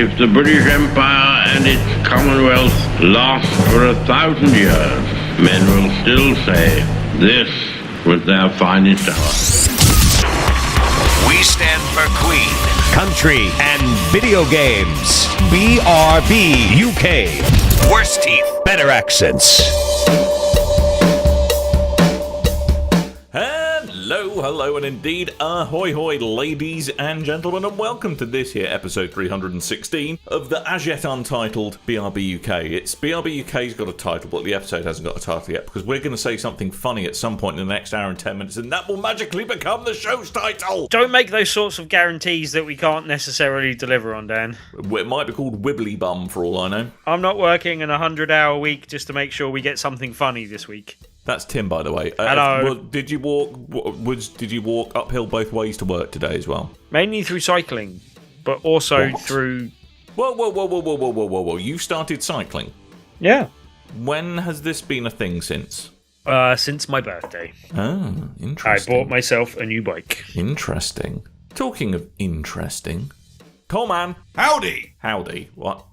If the British Empire and its Commonwealth last for 1,000 years, men will still say this was their finest hour. We stand for Queen, Country, and Video Games. BRB UK. Worse teeth, Better accents. Hello, and indeed, ahoy hoy, ladies and gentlemen, and welcome to this here episode 316 of the as yet untitled BRB UK. It's BRB UK's got a title, but the episode hasn't got a title yet, because we're going to say something funny at some point in the next hour and 10 minutes, and that will magically become the show's title! Don't make those sorts of guarantees that we can't necessarily deliver on, Dan. It might be called Wibbly Bum, for all I know. I'm not working in a 100-hour week just to make sure we get something funny this week. That's Tim, by the way. Hello. Did you walk uphill both ways to work today as well? Mainly through cycling, but also through... Whoa. You started cycling? Yeah. When has this been a thing since? Since my birthday. Oh, interesting. I bought myself a new bike. Interesting. Talking of interesting... Coleman! Howdy! Howdy. What?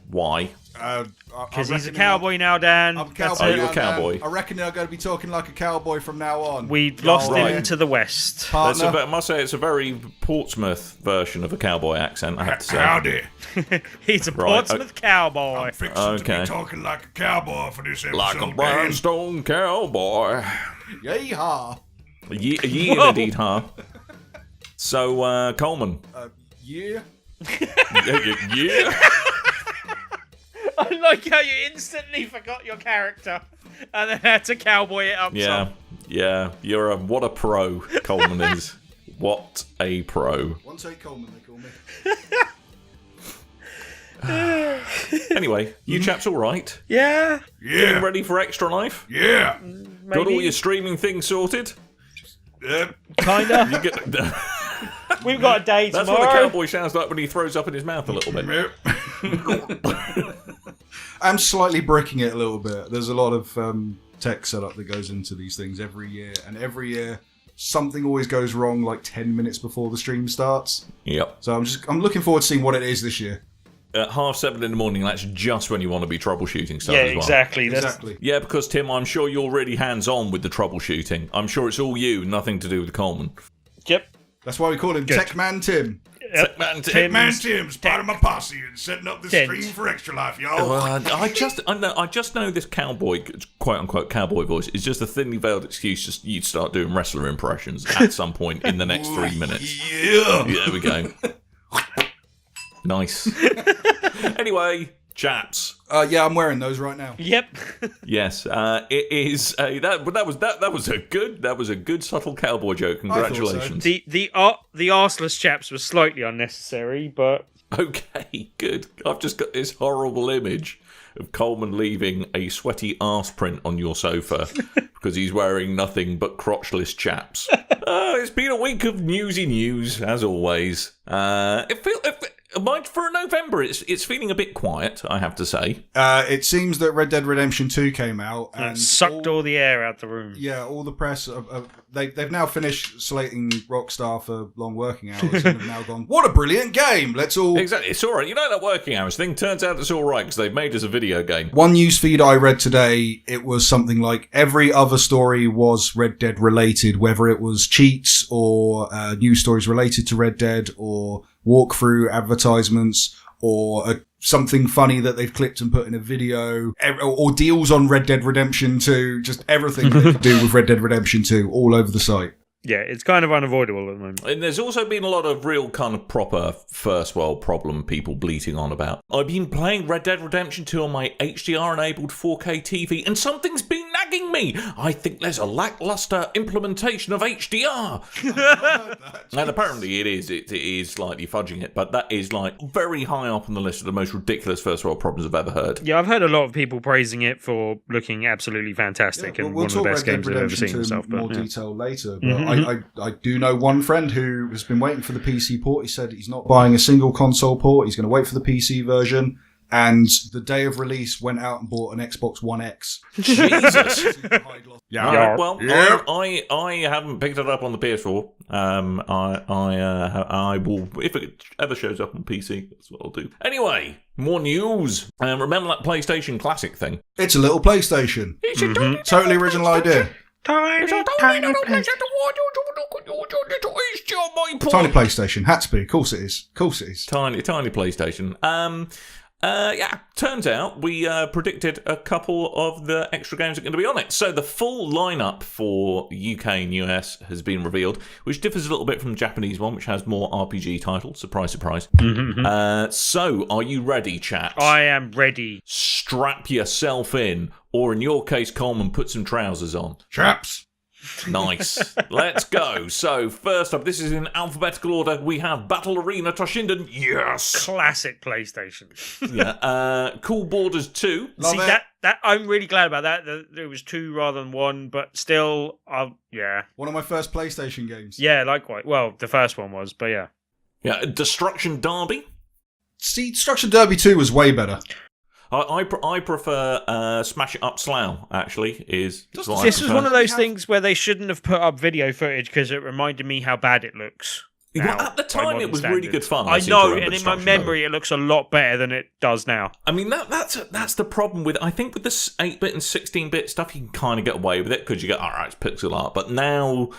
Why? Because he's a cowboy now, Dan. I'm a cowboy. Oh, you're a cowboy. I reckon I'm going to be talking like a cowboy from now on. We've lost him to the west. Partner. I must say, it's a very Portsmouth version of a cowboy accent, I have to say. Howdy. He's a Portsmouth cowboy. I'm fixing to be talking like a cowboy for this episode. Like a brownstone cowboy. Yeehaw. Yeah, indeed, huh? So, Coleman. Yeah. Yeah. I like how you instantly forgot your character and then had to cowboy it up some. Yeah. What a pro, Coleman is. What a pro. One take Coleman, they call me. Anyway, you chaps all right? Yeah. Getting ready for Extra Life? Yeah. Maybe. Got all your streaming things sorted? Kinda. You get... We've got a day That's tomorrow. what the cowboy sounds like when he throws up in his mouth a little bit. I'm slightly bricking it a little bit. There's a lot of tech setup that goes into these things every year, and every year something always goes wrong like 10 minutes before the stream starts. Yep. So I'm looking forward to seeing what it is this year. At 7:30 in the morning, that's just when you want to be troubleshooting stuff yeah, as well. exactly. Yeah, because Tim, I'm sure you're really hands-on with the troubleshooting. I'm sure it's all you, nothing to do with Coleman. Yep. That's why we call him Tech Man Tim. Techman Tim. Techman Tim's part of my posse and setting up the stream for Extra Life, y'all. I just know this cowboy, quote unquote cowboy voice is just a thinly veiled excuse. Just you'd start doing wrestler impressions at some point in the next 3 minutes. Yeah. There we go. Nice. Anyway, chaps. Yeah, I'm wearing those right now. Yep. Yes, it is. That was a good subtle cowboy joke. Congratulations. The arseless chaps was slightly unnecessary, but Okay, good. I've just got this horrible image of Coleman leaving a sweaty arse print on your sofa because he's wearing nothing but crotchless chaps. It's been a week of newsy news, as always. For November, it's feeling a bit quiet, I have to say. It seems that Red Dead Redemption 2 came out and sucked all the air out the room. Yeah, all the press. They've now finished slating Rockstar for long working hours and have now gone, what a brilliant game! Let's all... Exactly, it's alright. You know that working hours thing? Turns out it's alright because they've made us a video game. One newsfeed I read today, it was something like every other story was Red Dead related, whether it was cheats or news stories related to Red Dead or walkthrough advertisements or something funny that they've clipped and put in a video, or deals on Red Dead Redemption 2, just everything that to do with Red Dead Redemption 2 all over the site. Yeah, it's kind of unavoidable at the moment. And there's also been a lot of real kind of proper first world problem people bleating on about. I've been playing Red Dead Redemption 2 on my HDR-enabled 4K TV, and something's been nagging me. I think there's a lackluster implementation of HDR. And apparently it is slightly fudging it, but that is like very high up on the list of the most ridiculous first world problems I've ever heard. Yeah, I've heard a lot of people praising it for looking absolutely fantastic and one of the best games I've ever seen myself. More detail later, but I do know one friend who has been waiting for the PC port. He said he's not buying a single console port. He's going to wait for the PC version. and the day of release went out and bought an Xbox One X. Jesus. Yeah. All right, well, Yeah. I haven't picked it up on the PS4. I will, if it ever shows up on PC, that's what I'll do. Anyway, more news. Remember that PlayStation Classic thing? It's a little PlayStation. It's a Totally original idea. Tiny Tiny PlayStation. Had to be. Of course it is. Of course it is. Tiny PlayStation. Yeah, turns out we predicted a couple of the extra games that are going to be on it. So the full lineup for UK and US has been revealed, which differs a little bit from the Japanese one, which has more RPG titles. Surprise, surprise. So, are you ready, chat? I am ready. Strap yourself in, or in your case, Coleman, put some trousers on. Chaps. Nice. Let's go. So, first up, this is in alphabetical order. We have Battle Arena Toshinden. Yes. Classic PlayStation. Yeah. Cool Borders 2. Love See, it. that I'm really glad about that. It was 2 rather than 1, but still, yeah. One of my first PlayStation games. Yeah, likewise. Well, the first one was, but yeah. Yeah. Destruction Derby. See, Destruction Derby 2 was way better. I prefer Smash It Up Slough, actually. Is what I This was prefer. one of those things where they shouldn't have put up video footage because it reminded me how bad it looks. Well, now, at the by time, modern it was really standards. good fun. I seem to know, remember and in my Destruction memory, it looks a lot better than it does now. I mean, that's the problem with, I think with this 8-bit and 16-bit stuff, you can kind of get away with it because you go, all right, it's pixel art. But now,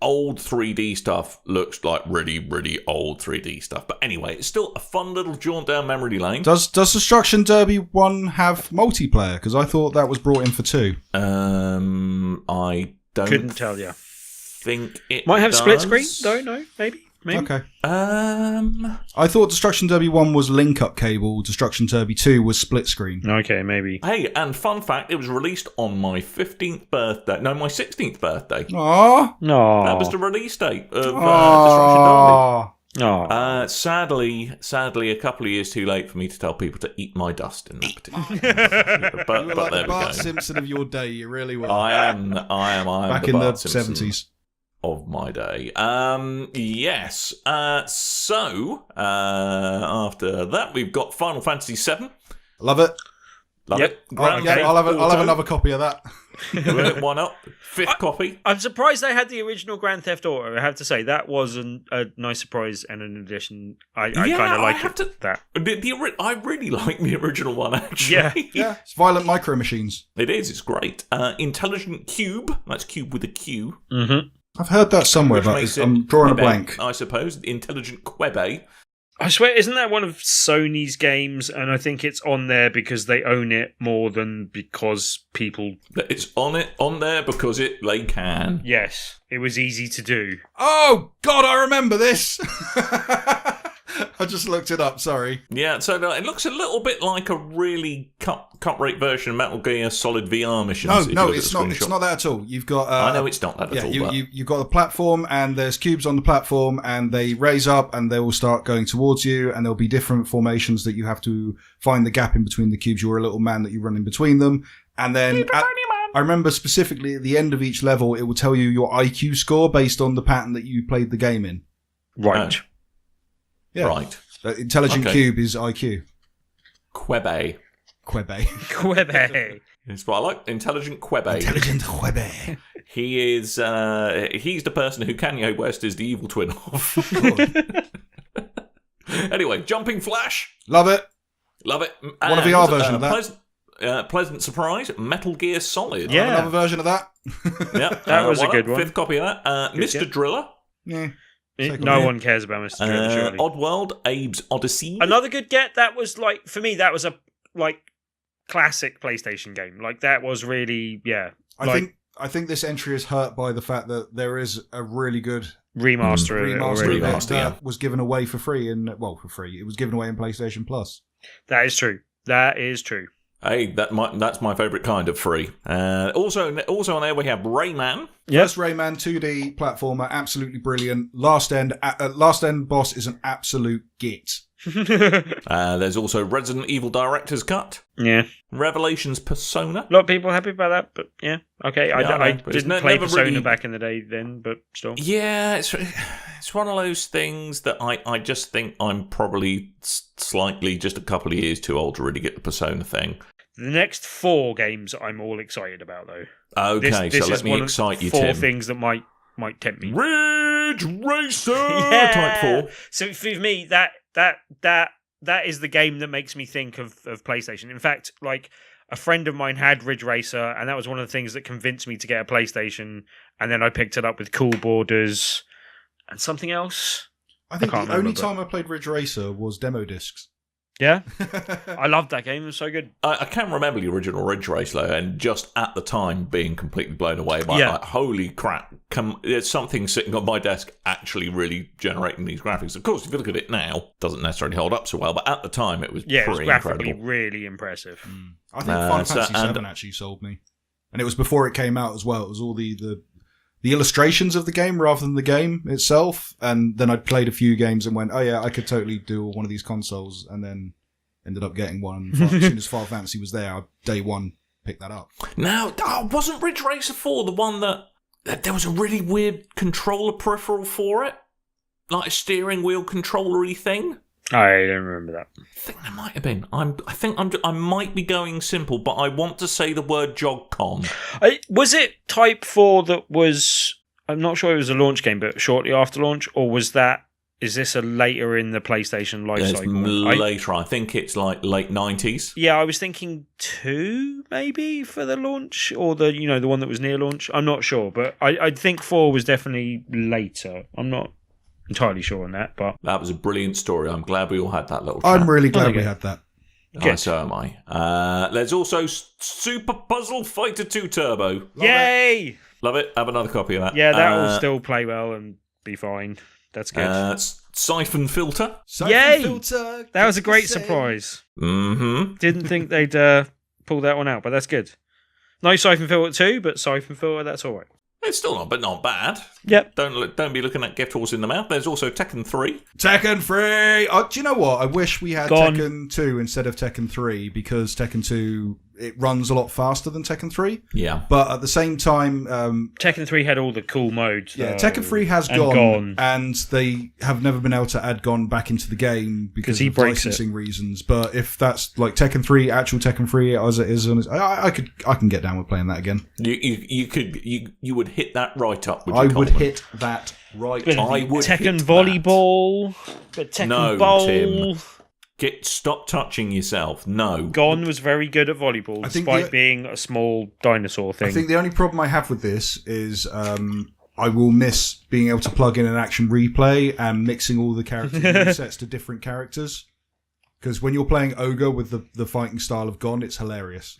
old 3D stuff looks like really, really old 3D stuff. But anyway, it's still a fun little jaunt down memory lane. Does Destruction Derby 1 have multiplayer? Because I thought that was brought in for 2. I don't Couldn't tell you. think it Might have does. split screen, though, no? Maybe? Okay. I thought Destruction Derby 1 was link-up cable. Destruction Derby 2 was split screen. Okay, maybe. Hey, and fun fact, it was released on my 15th birthday. No, my 16th birthday. Aww. No. That was the release date of Destruction Derby. Aww. Sadly, a couple of years too late for me to tell people to eat my dust in that particular. but You were but like there the we Bart go. Simpson of your day. You really were. I am Back the in the Bart Simpson 70s. of my day. Yes. So after that, we've got Final Fantasy VII. Love it. Love Yep. it. Oh, Grand yeah, Theft I'll have Auto. another copy of that. Why not? Fifth copy. I'm surprised they had the original Grand Theft Auto. I have to say that was a nice surprise and an addition. I kind of like it. That I really like the original one, actually. Yeah. Yeah, it's Violent Micro Machines. It is. It's great. Intelligent Cube. That's Cube with a Q. Mm-hmm. I've heard that somewhere, Which but makes it I'm drawing a Quebe, blank. I suppose. Intelligent Quebe. I swear, isn't that one of Sony's games? And I think it's on there because they own it more than because people. It's on there because they can. Yes, it was easy to do. Oh, God, I remember this. I just looked it up, sorry. Yeah, so it looks a little bit like a really cut rate version of Metal Gear Solid VR missions. No, if you no, look at it's the not. It's screenshot. not that at all. You've got. I know it's not that at all. Yeah, but you've got a platform, and there's cubes on the platform, and they raise up, and they will start going towards you, and there'll be different formations that you have to find the gap in between the cubes. You're a little man that you run in between them, and then I remember specifically at the end of each level, it will tell you your IQ score based on the pattern that you played the game in. Right. Yeah. Right. Intelligent Okay. Cube is IQ. Quebe. Quebe. Quebe. It's what I like. Intelligent Quebe. Intelligent Quebe. He is. He's the person who Kanye West is the evil twin of. Anyway, Jumping Flash. Love it. Love it. Want a VR version of that? Pleasant surprise. Metal Gear Solid. Yeah. Another version of that. Yeah. That was a why good not? one. Fifth copy of that. Mr. yeah. Driller. Yeah. No one cares about Mr. Driller, surely. Oddworld. Abe's Odyssey. Another good get. That was like, for me, that was a classic PlayStation game. Like that was really, yeah. I think this entry is hurt by the fact that there is a really good Remaster of it already. Remaster, that was given away for free for free. It was given away in PlayStation Plus. That is true. That is true. Hey, that's my favourite kind of free. Also on there we have Rayman. First Rayman 2D platformer, absolutely brilliant. Last end boss is an absolute git. There's also Resident Evil Director's Cut. Yeah. Revelations Persona. A lot of people happy about that, but yeah. Okay, Yeah, I but it's didn't play never Persona really- back in the day then, but still. Yeah, it's it's one of those things that I just think I'm probably slightly just a couple of years too old to really get the Persona thing. The next 4 games I'm all excited about, though. Okay, this so let me excite you, 4 Tim. things that might tempt me. Ridge Racer Type 4. So for me, that is the game that makes me think of PlayStation. In fact, like, a friend of mine had Ridge Racer, and that was one of the things that convinced me to get a PlayStation. And then I picked it up with Cool Borders and something else. I think can't the only remember, time I played Ridge Racer was demo discs. Yeah, I loved that game. It was so good. I can't remember the original Ridge Racer, and just at the time being completely blown away by like, holy crap, there's something sitting on my desk actually really generating these graphics. Of course, if you look at it now, it doesn't necessarily hold up so well, but at the time it was it was pretty graphically incredible. really impressive. I think Final Fantasy VII actually sold me. And it was before it came out as well. It was all the illustrations of the game rather than the game itself. And then I played a few games and went, oh yeah, I could totally do one of these consoles. And then ended up getting one. As soon as Final Fantasy was there, day one, picked that up. Now, wasn't Ridge Racer 4 the one that there was a really weird controller peripheral for it? Like a steering wheel controller-y thing? I don't remember that. I think there might have been. I might be going simple, but I want to say the word JogCon. Was it Type 4 that was... I'm not sure it was a launch game, but shortly after launch? Or was that... Is this a later in the PlayStation life cycle? Later. I think it's like late 90s. Yeah, I was thinking 2 maybe for the launch, or the one that was near launch. I'm not sure, but I think 4 was definitely later. I'm not entirely sure on that, but that was a brilliant story. I'm glad we all had that little chat. I'm really glad we had that. So am I. There's also Super Puzzle Fighter 2 Turbo. Yay! Love it. Have another copy of that. Yeah, that will still play well and be fine. That's good. Siphon Filter. Yay! Filter, that was a great surprise. Mm-hmm. Didn't think they'd pull that one out, but that's good. No Siphon Filter 2, but Siphon Filter, that's all right. It's still not bad. Yep. Don't be looking at gift horse in the mouth. There's also Tekken 3. Tekken 3! Do you know what? I wish we had Gone. Tekken 2 instead of Tekken 3, because Tekken 2, it runs a lot faster than Tekken 3. Yeah. But at the same time... Tekken 3 had all the cool modes. Yeah, Tekken 3 has gone, and they have never been able to add Gon back into the game because of licensing reasons. But if that's like Tekken 3, actual Tekken 3 as it is, I can get down with playing that again. You would hit that right up. I would hit that right up. I would Tekken hit Volleyball, but Tekken Bowl. Tim. Stop touching yourself. No. Gon was very good at volleyball, despite being a small dinosaur thing. I think the only problem I have with this is I will miss being able to plug in an action replay and mixing all the character sets to different characters. Because when you're playing Ogre with the fighting style of Gon, it's hilarious.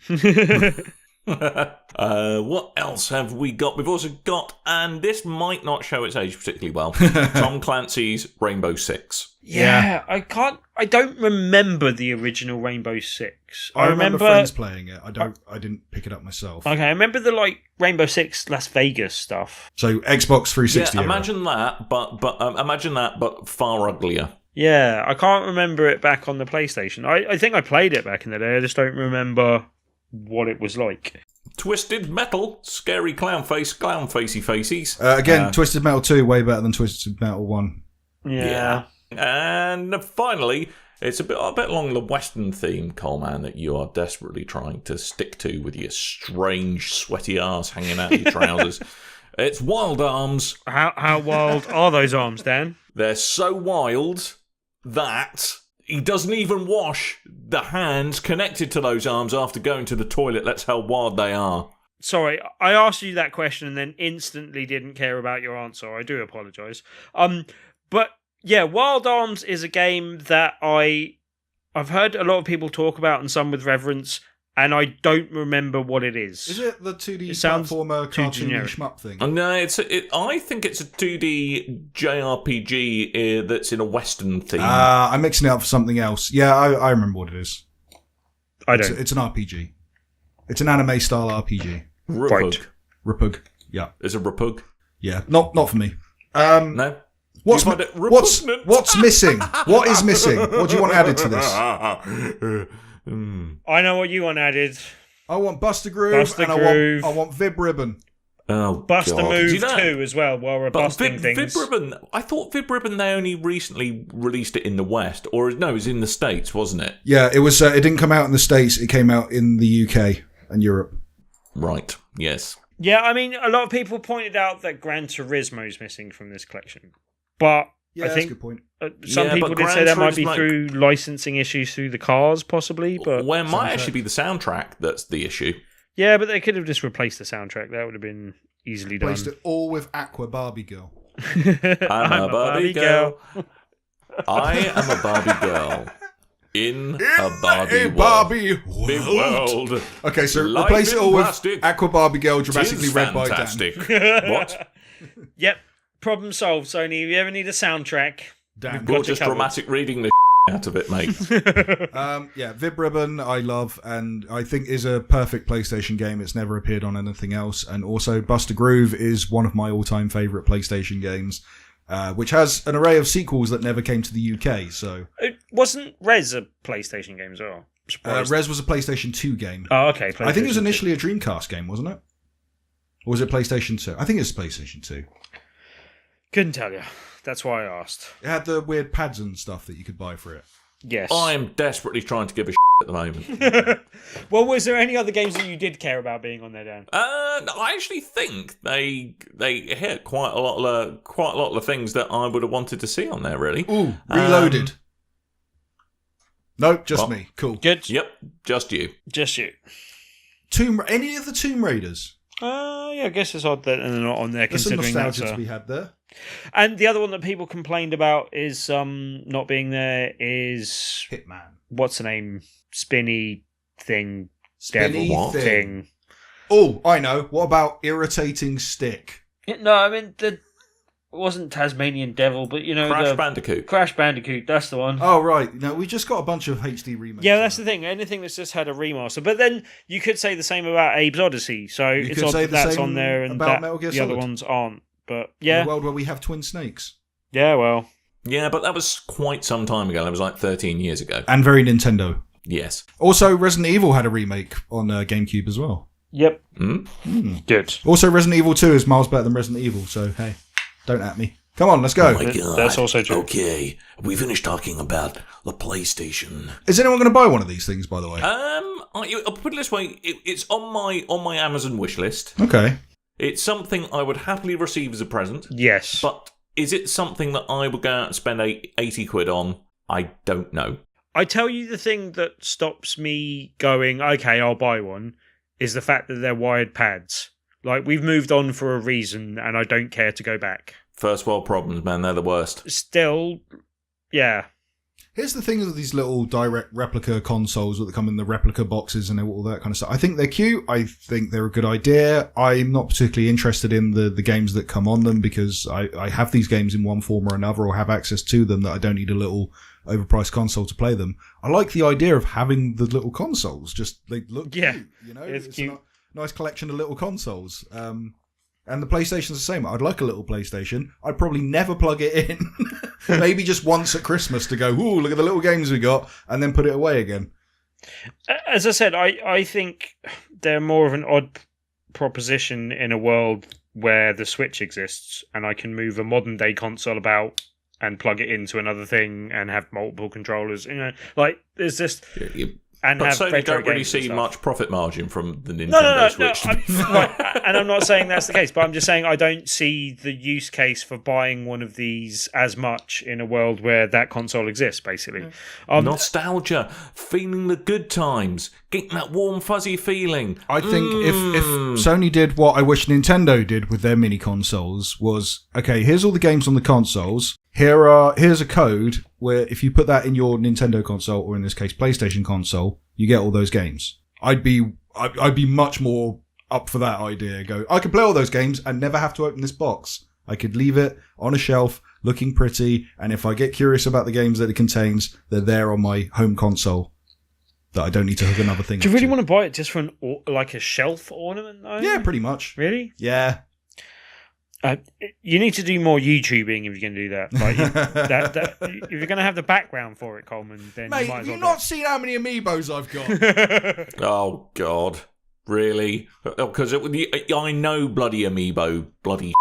What else have we got? We've also got, and this might not show its age particularly well, Tom Clancy's Rainbow Six. Yeah, I don't remember the original Rainbow Six. I remember friends playing it. I didn't pick it up myself. Okay, I remember the Rainbow Six Las Vegas stuff. So Xbox 360. Yeah, imagine that, but far uglier. Yeah, I can't remember it back on the PlayStation. I think I played it back in the day. I just don't remember what it was like. Twisted Metal, scary clown facey faces. Again, Twisted Metal 2 way better than Twisted Metal 1. Yeah. And finally, it's a bit along the Western theme, Coleman, that you are desperately trying to stick to with your strange sweaty arse hanging out of your trousers. It's Wild Arms. How wild are those arms, Dan? They're so wild that he doesn't even wash the hands connected to those arms after going to the toilet. That's how wild they are. Sorry, I asked you that question and then instantly didn't care about your answer. I do apologise. But yeah, Wild Arms is a game that I've heard a lot of people talk about, and some with reverence, and I don't remember what it is. Is it the 2D platformer cartoony shmup thing? No, I think it's a 2D JRPG that's in a Western theme. I'm mixing it up for something else. Yeah, I remember what it is. I don't. It's an RPG. It's an anime-style RPG. Repug. Repug. Yeah. Is it Repug? Yeah. Not for me. No. What's missing? What is missing? What do you want added to this? I know what you want added. I want Buster Groove, I want Vib Ribbon. Oh, Bust a God. Move Do you know- 2 as well, while we're But busting things. VibRibbon, I thought VibRibbon, they only recently released it in the West. Or, no, it was in the States, wasn't it? Yeah, it was. It didn't come out in the States. It came out in the UK and Europe. Right, yes. Yeah, I mean, a lot of people pointed out that Gran Turismo is missing from this collection. But Yeah, I that's a think good point. some Yeah, people but did Gran say that might be Turismo- through licensing issues through the cars, possibly. But Well, it might actually be the soundtrack that's the issue. yeah, but they could have just replaced the soundtrack. That would have been easily done. Placed it all with Aqua Barbie Girl. I'm a Barbie girl. I am a Barbie girl. In a Barbie world. Barbie Big world. Okay, so Life replace it in all plastic. with Aqua Barbie Girl, dramatically Tis read by Dan. fantastic. What? Yep, problem solved, Sony. If you ever need a soundtrack, Dan. got You're it just covered. dramatic reading the out of it, mate. Yeah, VibRibbon I love, and I think is a perfect PlayStation game. It's never appeared on anything else. And also, Buster Groove is one of my all-time favourite PlayStation games, which has an array of sequels that never came to the UK. So, It wasn't Rez a PlayStation game as well? Surprised. Res was a PlayStation 2 game. Oh, okay. I think it was PlayStation initially a Dreamcast game, wasn't it? Or was it PlayStation 2? I think it's PlayStation 2. 2. Couldn't tell you. That's why I asked. It had the weird pads and stuff that you could buy for it. Yes. I am desperately trying to give a at the moment. Well, was there any other games that you did care about being on there, Dan? I actually think they hit quite a lot of the things that I would have wanted to see on there. Really. Ooh, Reloaded. Nope, just What? me. Cool. Good. Yep, just you. Just you. Any of the Tomb Raiders? Yeah, I guess it's odd that they're not on there, There's some considering that's nostalgia to be had there. And the other one that people complained about is not being there is Hitman. what's the name? Spinny thing. Spinny Devil thing. Oh, I know. What about Irritating Stick? No, I mean it wasn't Tasmanian Devil, but you know Crash Bandicoot. Crash Bandicoot. That's the one. Oh, right. No, we just got a bunch of HD remakes. Yeah, that's the thing. Anything that's just had a remaster. But then you could say the same about Abe's Odyssey. So You it's could odd say that the that's same on there and about that Metal Gear the other Solid. ones aren't. But In yeah, a world where we have twin snakes. yeah. Well, Yeah, but that was quite some time ago. That was like 13 years ago. And very Nintendo. Yes. Also, Resident Evil had a remake on GameCube as well. yep. Good. Also, Resident Evil 2 is miles better than Resident Evil, so hey, don't at me. Come on, let's go. My God. That's also true. Okay, we finished talking about the PlayStation. Is anyone going to buy one of these things, by the way? I'll put it this way: it's on my Amazon wish list. Okay. It's something I would happily receive as a present. Yes. But is it something that I would go out and spend 80 quid on? I don't know. I tell you the thing that stops me going, okay, I'll buy one, is the fact that they're wired pads. Like, we've moved on for a reason, and I don't care to go back. First world problems, man. They're the worst. Still, yeah. Here's the thing with these little direct replica consoles that come in the replica boxes and all that kind of stuff. I think they're cute. I think they're a good idea. I'm not particularly interested in the games that come on them because I have these games in one form or another or have access to them that I don't need a little overpriced console to play them. I like the idea of having the little consoles. Just they look cute, you know? It's cute. a nice collection of little consoles. And the PlayStation's the same. I'd like a little PlayStation. I'd probably never plug it in. Maybe just once at Christmas to go, ooh, look at the little games we got, and then put it away again. As I said, I think they're more of an odd proposition in a world where the Switch exists and I can move a modern day console about and plug it into another thing and have multiple controllers. You know, like there's just and But have Sony retro don't really games and see stuff. much profit margin from the Nintendo No. Switch. Right, and I'm not saying that's the case, but I'm just saying I don't see the use case for buying one of these as much in a world where that console exists, basically. Nostalgia, feeling the good times, getting that warm, fuzzy feeling. I think if Sony did what I wish Nintendo did with their mini consoles was, okay, here's all the games on the consoles. Here's a code where if you put that in your Nintendo console, or in this case PlayStation console, you get all those games. I'd be much more up for that idea. I could play all those games and never have to open this box. I could leave it on a shelf looking pretty, and if I get curious about the games that it contains, they're there on my home console that I don't need to hook another thing Do you up really to. want to buy it just for like a shelf ornament, though? Yeah, pretty much. Really? Yeah. You need to do more YouTubing if you're going to do that. Like, if you're going to have the background for it, Coleman, then Mate, you might have as you well. not seen how many amiibos I've got? Oh, God. Really? Because I know bloody Amiibo, bloody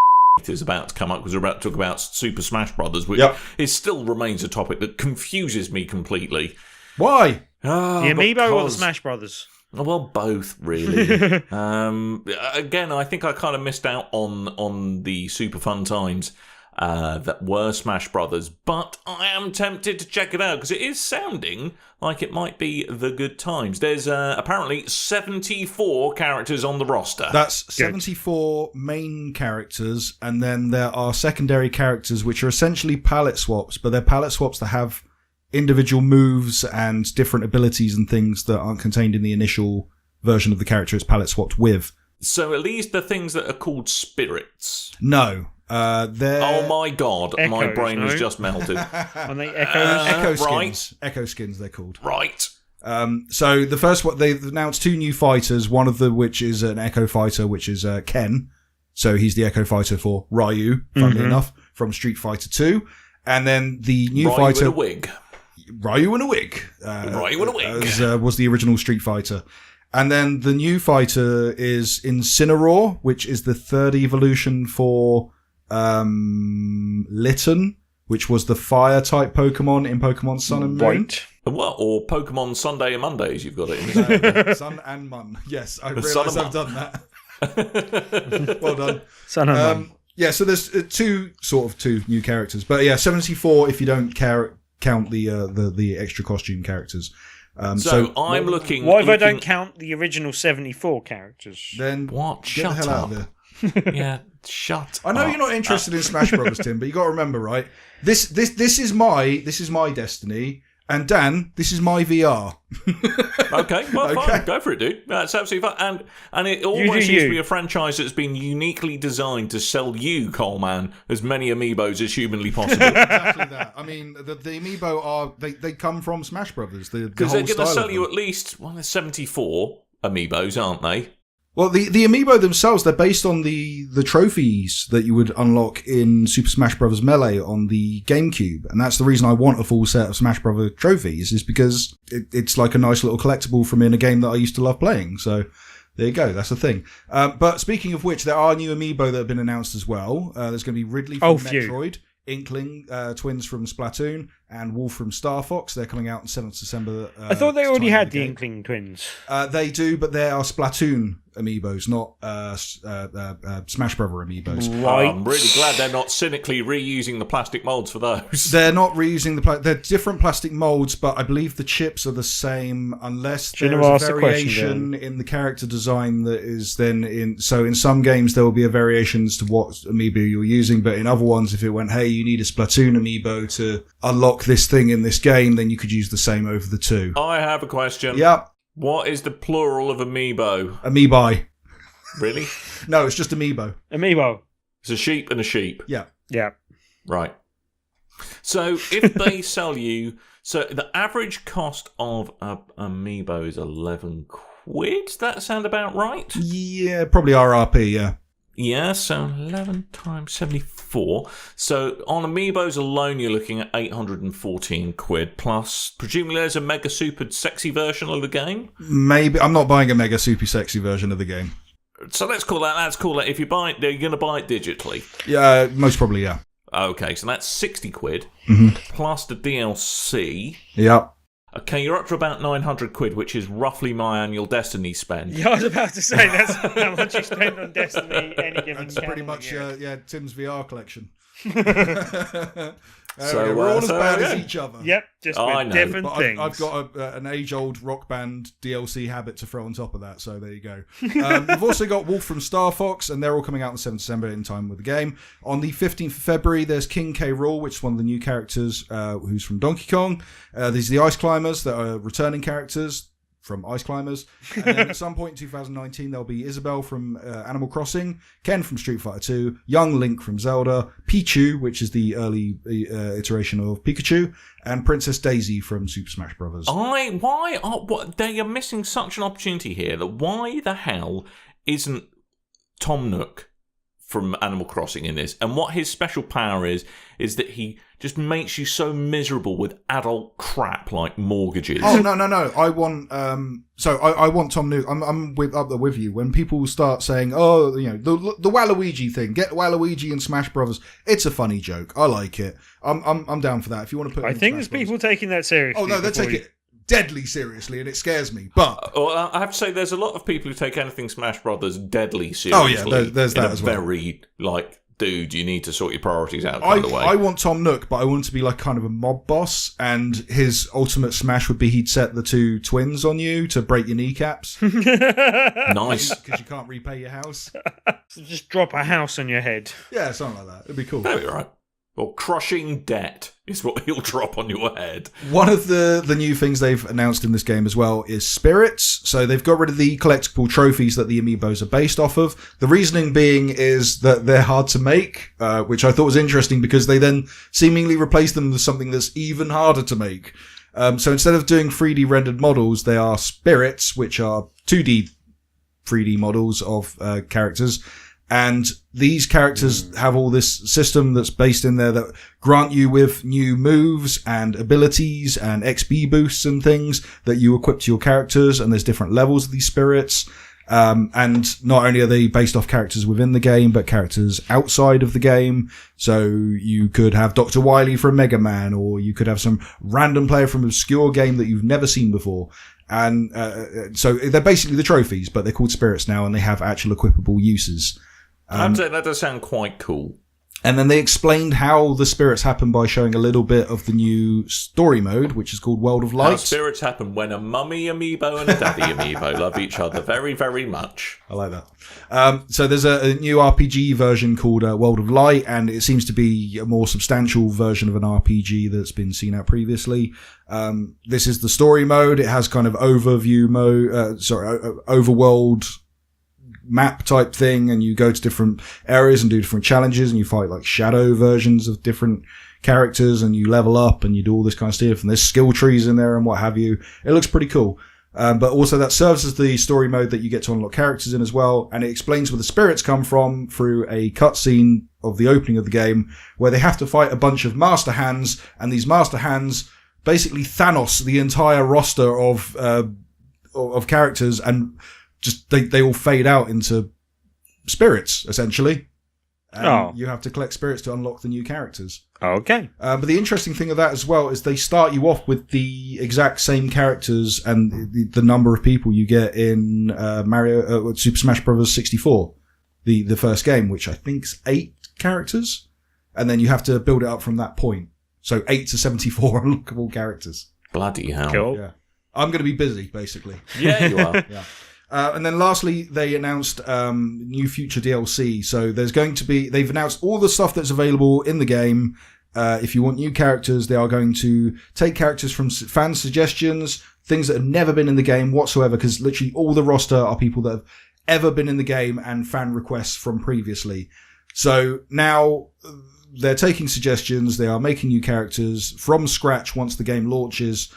is about to come up because we're about to talk about Super Smash Brothers, which it still remains a topic that confuses me completely. Why? The Amiibo or the Smash Brothers? Well, both, really. Again, I think I kind of missed out on the super fun times that were Smash Brothers, but I am tempted to check it out because it is sounding like it might be the good times. There's apparently 74 characters on the roster. That's 74 main characters, and then there are secondary characters which are essentially palette swaps, but they're palette swaps that have individual moves and different abilities and things that aren't contained in the initial version of the character it's palette swapped with. So at least the things that are called spirits. No. They're... Oh my god, Echoes, my brain has just melted. Are they Echoes? Echo skins. Right. Echo skins, they're called. Right. So the first one, they've announced 2 new fighters, one of them which is an Echo fighter, which is Ken. So he's the Echo fighter for Ryu, funnily enough, from Street Fighter 2. And then the new Ryu fighter... in a wig. Ryu in a wig. Ryu in a wig. As was the original Street Fighter. And then the new fighter is Incineroar, which is the third evolution for Litten, which was the fire-type Pokemon in Pokemon Sun and Moon. Right. What? Or Pokemon Sunday and Mondays, you've got it in. Sun and Mun. Yes, I Sun realise and I've done that. Well done. Sun and Moon. Yeah, so there's two new characters. But yeah, 74 if you don't count the extra costume characters. So I'm looking... What if I don't count the original 74 characters? Then What? get Shut the hell up. out of there. Yeah, shut I know up. you're not interested in Smash Brothers, Tim, but you got to remember, right? This is my destiny, and Dan, this is my VR. Okay, well, Okay. fine. Go for it, dude. That's absolutely fine. And it almost seems to be a franchise that's been uniquely designed to sell you, Coleman, as many amiibos as humanly possible. Exactly that. I mean, the amiibo are they come from Smash Brothers. Because they're going to sell you at least, there's 74 amiibos, aren't they? Well, the amiibo themselves, they're based on the trophies that you would unlock in Super Smash Bros. Melee on the GameCube. And that's the reason I want a full set of Smash Bros. Trophies, is because it's like a nice little collectible from in a game that I used to love playing. So there you go, that's the thing. But speaking of which, there are new amiibo that have been announced as well. There's going to be Ridley from Metroid, Inkling, twins from Splatoon, and Wolf from Star Fox. They're coming out on 7th December. I thought they already had the Inkling twins. They do, but they are Splatoon amiibos, not Smash Brother amiibos. Right. I'm really glad they're not cynically reusing the plastic molds for those. They're not reusing they're different plastic molds, but I believe the chips are the same unless there's a variation in the character design that is then in. So in some games there will be a variation as to what amiibo you're using, but in other ones, if it went, hey, you need a Splatoon amiibo to unlock this thing in this game, then you could use the same over the two. I have a question. Yep. What is the plural of amiibo? Amiibi. Really? No, it's just amiibo. Amiibo. It's a sheep and a sheep. Yeah. Yeah. Right. So if they sell you... So the average cost of a amiibo is 11 quid? Does that sound about right? Yeah, probably RRP, yeah. Yeah, so 11 times 74. So on amiibos alone, you're looking at 814 quid. Plus, presumably there's a mega super sexy version of the game? Maybe. I'm not buying a mega super sexy version of the game. So let's call that. If you buy it, you're going to buy it digitally. Yeah, most probably, yeah. Okay, so that's 60 quid. Plus the DLC. Yeah. Okay, you're up to about 900 quid, which is roughly my annual Destiny spend. Yeah, I was about to say, that's how much you spend on Destiny any given That's pretty much, year. Tim's VR collection. So, we're all as bad yeah. as each other. Yep, just I with know. different But things. I've got an age-old Rock Band DLC habit to throw on top of that, so there you go. We've also got Wolf from Star Fox, and they're all coming out on the 7th December in time with the game. On the 15th of February, there's King K. Rool, which is one of the new characters who's from Donkey Kong. These are the Ice Climbers that are returning characters from Ice Climbers. And then at some point in 2019, there'll be Isabelle from Animal Crossing, Ken from Street Fighter 2, young Link from Zelda, Pichu, which is the early iteration of Pikachu, and Princess Daisy from Super Smash Bros. They are missing such an opportunity here that why the hell isn't Tom Nook from Animal Crossing in this. And what his special power is that he just makes you so miserable with adult crap like mortgages. Oh, no. I want, I want Tom Nook. I'm up there with you. When people start saying, oh, you know, the Waluigi thing, get Waluigi and Smash Brothers. It's a funny joke. I like it. I'm down for that. If you want to put it I in think Smash there's people taking that seriously. Oh, no, they take it deadly seriously, and it scares me. But well, I have to say, there's a lot of people who take anything Smash Brothers deadly seriously. Oh, yeah, there's that as well. Very, like, dude, you need to sort your priorities out kind of way. I want Tom Nook, but I want him to be like kind of a mob boss, and his ultimate smash would be he'd set the two twins on you to break your kneecaps. Nice. Because you can't repay your house. So just drop a house on your head. Yeah, something like that. It'd be cool. That'd be right. Well, crushing debt is what he'll drop on your head. One of the new things they've announced in this game as well is spirits. So they've got rid of the collectible trophies that the amiibos are based off of. The reasoning being is that they're hard to make, which I thought was interesting because they then seemingly replace them with something that's even harder to make. So instead of doing 3D rendered models, they are spirits, which are 2D 3D models of characters. And these characters have all this system that's based in there that grant you with new moves and abilities and XP boosts and things that you equip to your characters. And there's different levels of these spirits. And not only are they based off characters within the game, but characters outside of the game. So you could have Dr. Wily from Mega Man, or you could have some random player from an obscure game that you've never seen before. And so they're basically the trophies, but they're called spirits now, and they have actual equipable uses. I'd say that does sound quite cool. And then they explained how the spirits happen by showing a little bit of the new story mode, which is called World of Light. How spirits happen when a mummy amiibo and a daddy amiibo love each other very, very much. I like that. So there's a new RPG version called World of Light, and it seems to be a more substantial version of an RPG that's been seen out previously. This is the story mode. It has kind of overview mode, overworld map type thing, and you go to different areas and do different challenges, and you fight like shadow versions of different characters, and you level up and you do all this kind of stuff, and there's skill trees in there and what have you. It looks pretty cool. But also that serves as the story mode that you get to unlock characters in as well, and it explains where the spirits come from through a cutscene of the opening of the game where they have to fight a bunch of master hands, and these master hands basically Thanos the entire roster of characters, and just they all fade out into spirits, essentially. And you have to collect spirits to unlock the new characters. Okay. But the interesting thing of that as well is they start you off with the exact same characters and the number of people you get in Super Smash Bros. 64, the first game, which I think is 8 characters. And then you have to build it up from that point. So 8 to 74 unlockable characters. Bloody hell. Cool. Yeah. I'm going to be busy, basically. Yeah, you are. Yeah. And then lastly, they announced new future DLC. So they've announced all the stuff that's available in the game. If you want new characters, they are going to take characters from fan suggestions, things that have never been in the game whatsoever, because literally all the roster are people that have ever been in the game and fan requests from previously. So now they're taking suggestions, they are making new characters from scratch once the game launches.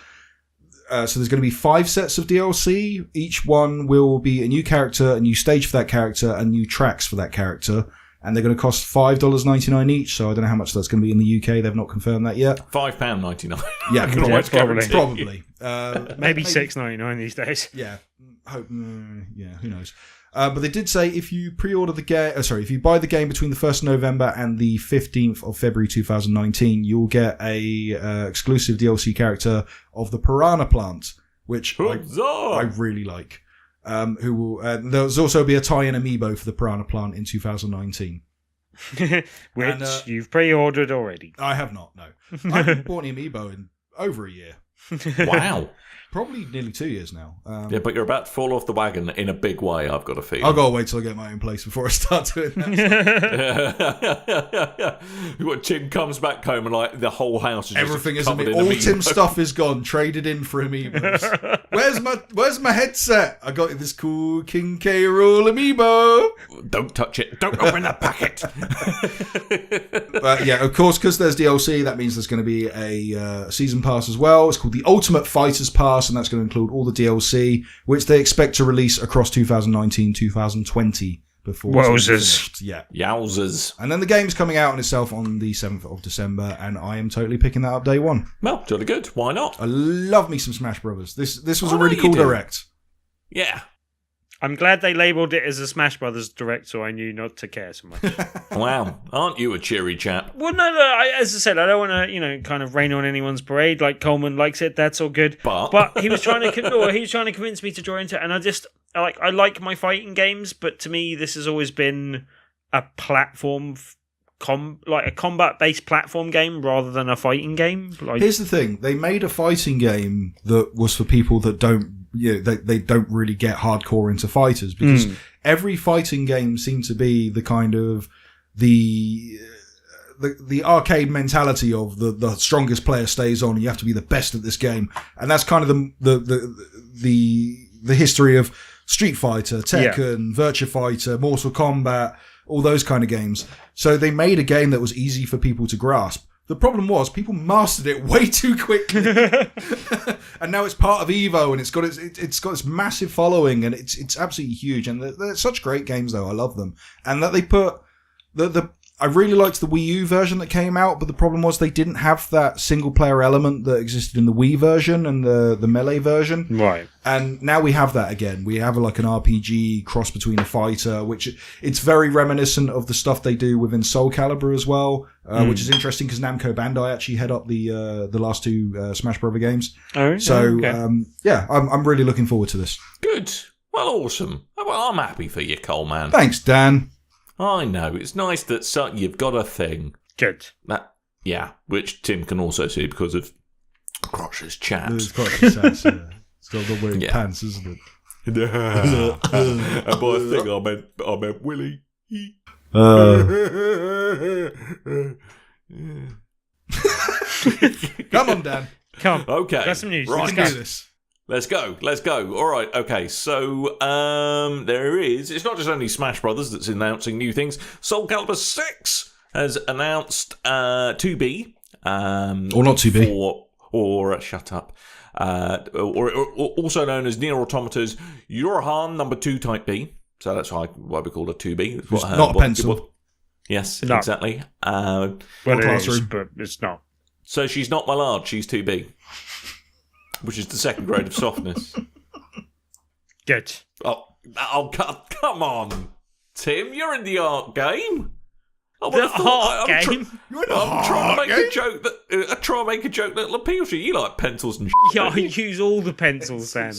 So there's going to be 5 sets of DLC. Each one will be a new character, a new stage for that character, and new tracks for that character. And they're going to cost $5.99 each. So I don't know how much that's going to be in the UK. They've not confirmed that yet. £5.99. Yeah, probably. Maybe $6.99 these days. Yeah, who knows. But they did say if you pre-order the game, if you buy the game between the 1st of November and the 15th of February 2019, you'll get a exclusive DLC character of the Piranha Plant, which I really like. There's also be a tie-in amiibo for the Piranha Plant in 2019. Which you've pre-ordered already. I have not, no. I haven't bought an amiibo in over a year. Wow. Probably nearly 2 years now. Yeah, but you're about to fall off the wagon in a big way, I've got a feeling. I've got to wait till I get my own place before I start doing that. Tim comes back home and like the whole house is everything just is covered in all amiibo. Tim's stuff is gone, traded in for amiibos. Where's my headset? I got this cool King K. Rool amiibo. Don't touch it. Don't open the packet. But yeah, of course, because there's DLC, that means there's going to be a season pass as well. It's called the Ultimate Fighters Pass, and that's going to include all the DLC, which they expect to release across 2019-2020 before it's Wowzers. finished. Yeah. Yowzers. And then the game's coming out on itself on the 7th of December, and I am totally picking that up day one. Well, jolly good. Why not? I love me some Smash Brothers. This was I a really know cool you do. direct. Yeah. I'm glad they labelled it as a Smash Brothers direct, so I knew not to care so much. Wow. Aren't you a cheery chap? Well, no. As I said, I don't want to, kind of rain on anyone's parade. Like Coleman likes it, that's all good. But he was trying to, convince me to draw into it, and I like my fighting games, but to me, this has always been a platform, a combat-based platform game rather than a fighting game. Here's the thing: they made a fighting game that was for people that don't. They don't really get hardcore into fighters, because every fighting game seems to be the kind of the arcade mentality of the strongest player stays on. You have to be the best at this game, and that's kind of the history of Street Fighter, Tekken, Virtua Fighter, Mortal Kombat, all those kind of games. So they made a game that was easy for people to grasp. The problem was people mastered it way too quickly, and now it's part of Evo, and it's got its massive following, and it's absolutely huge. And they're such great games, though. I love them, and that they put I really liked the Wii U version that came out, but the problem was they didn't have that single player element that existed in the Wii version and the Melee version. Right. And now we have that again. We have like an RPG cross between a fighter, which it's very reminiscent of the stuff they do within Soul Calibur as well, which is interesting because Namco Bandai actually head up the last two Smash Brother games. Oh, so okay. I'm really looking forward to this. good. Well, awesome. Well, I'm happy for you, Coleman. Thanks, Dan. I know. It's nice that you've got a thing. Good. Which Tim can also see because of Crotch's chat. It's got the weird pants, isn't it? And by a thing, I meant Willie. Come on, Dan. Come. Okay. Got some news. Right. We can do this. Let's go. All right. Okay. So there is. It's not just only Smash Brothers that's announcing new things. Soul Calibur 6 has announced 2B. Or not 2B. Or shut up. Or also known as Nier Automata's Yurahan number 2 Type B. So that's why we call it 2B. It's not a pencil. Yes, No. exactly. Well, it is, but it's not. So she's not my large. She's 2B. Which is the second grade of softness. Good. Oh, come on, Tim. You're in the art game. The art game? I'm trying to make a joke that try and make a joke that'll appeal to you. You like pencils and Yeah, I use all the pencils, Sam.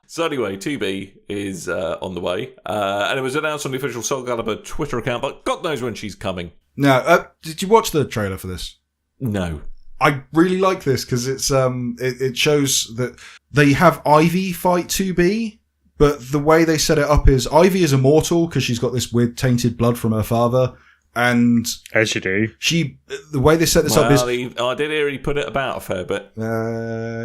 So anyway, 2B is on the way, and it was announced on the official Soul Calibur Twitter account. But God knows when she's coming. Now, did you watch the trailer for this? No. I really like this because it's it shows that they have Ivy fight 2B, but the way they set it up is Ivy is immortal because she's got this weird tainted blood from her father, and As you do. the way they set this up is I did hear he put it about a fair bit.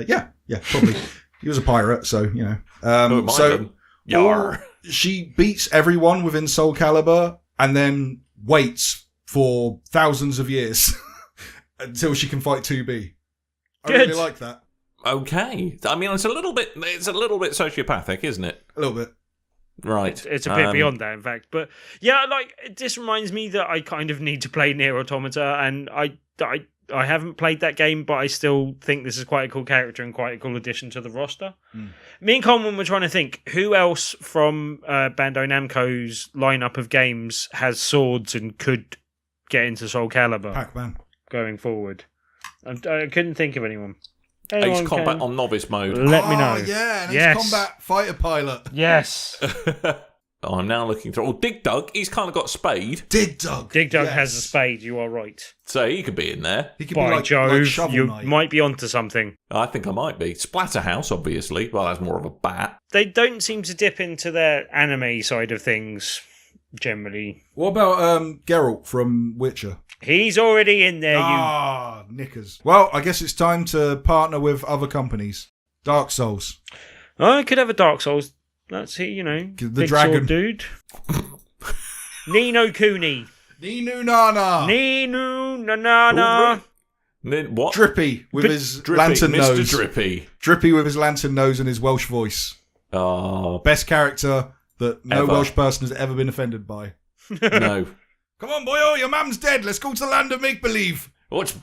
yeah, probably he was a pirate, so you know. So Yar. she beats everyone within Soul Calibur and then waits for thousands of years. Until she can fight 2B. I Good. really like that. Okay. I mean, it's a little bit sociopathic, isn't it? A little bit. Right. It's a bit beyond that, in fact. But yeah, this reminds me that I kind of need to play Nier Automata, and I haven't played that game, but I still think this is quite a cool character and quite a cool addition to the roster. Me and Coleman were trying to think who else from Bandai Namco's lineup of games has swords and could get into Soul Calibur. Pac-Man. Going forward. I couldn't think of anyone. Ace Combat on novice mode. Let me know. Oh, yeah, an Yes. Ace Combat fighter pilot. Yes. I'm now looking through. Oh, Dig Dug, he's kind of got Spade. Dig Dug. Dig Dug yes. has a spade, you are right. So he could be in there. He could By be like Jove, Shovel you Knight. might be onto something. I think I might be. Splatterhouse, obviously. Well, that's more of a bat. They don't seem to dip into their anime side of things, generally. What about Geralt from Witcher? He's already in there, Knickers. Well, I guess it's time to partner with other companies. Dark Souls. I could have a Dark Souls. That's it, The big dragon. sword dude. Nino Cooney. Ninu Nana. Nino Nanana. What? Drippy with his Drippy, lantern Mr. nose. Drippy. Drippy with his lantern nose and his Welsh voice. Oh, Best character that no Ever. Welsh person has ever been offended by. No. Come on, boy, your mum's dead. Let's go to the land of make-believe. What?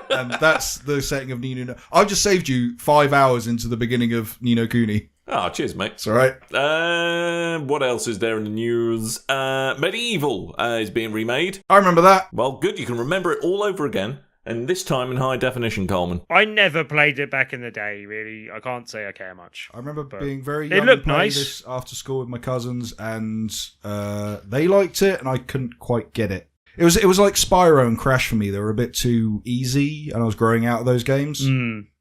And that's the setting of Ni no. I've just saved you 5 hours into the beginning of Ni no Kuni. Oh, cheers, mate. It's all right. What else is there in the news? MediEvil is being remade. I remember that. Well, good. You can remember it all over again. And this time in high definition, Coleman. I never played it back in the day, really. I can't say I care much. I remember being very it young looked and playing nice. this after school with my cousins, and they liked it, and I couldn't quite get it. It was like Spyro and Crash for me. They were a bit too easy, and I was growing out of those games.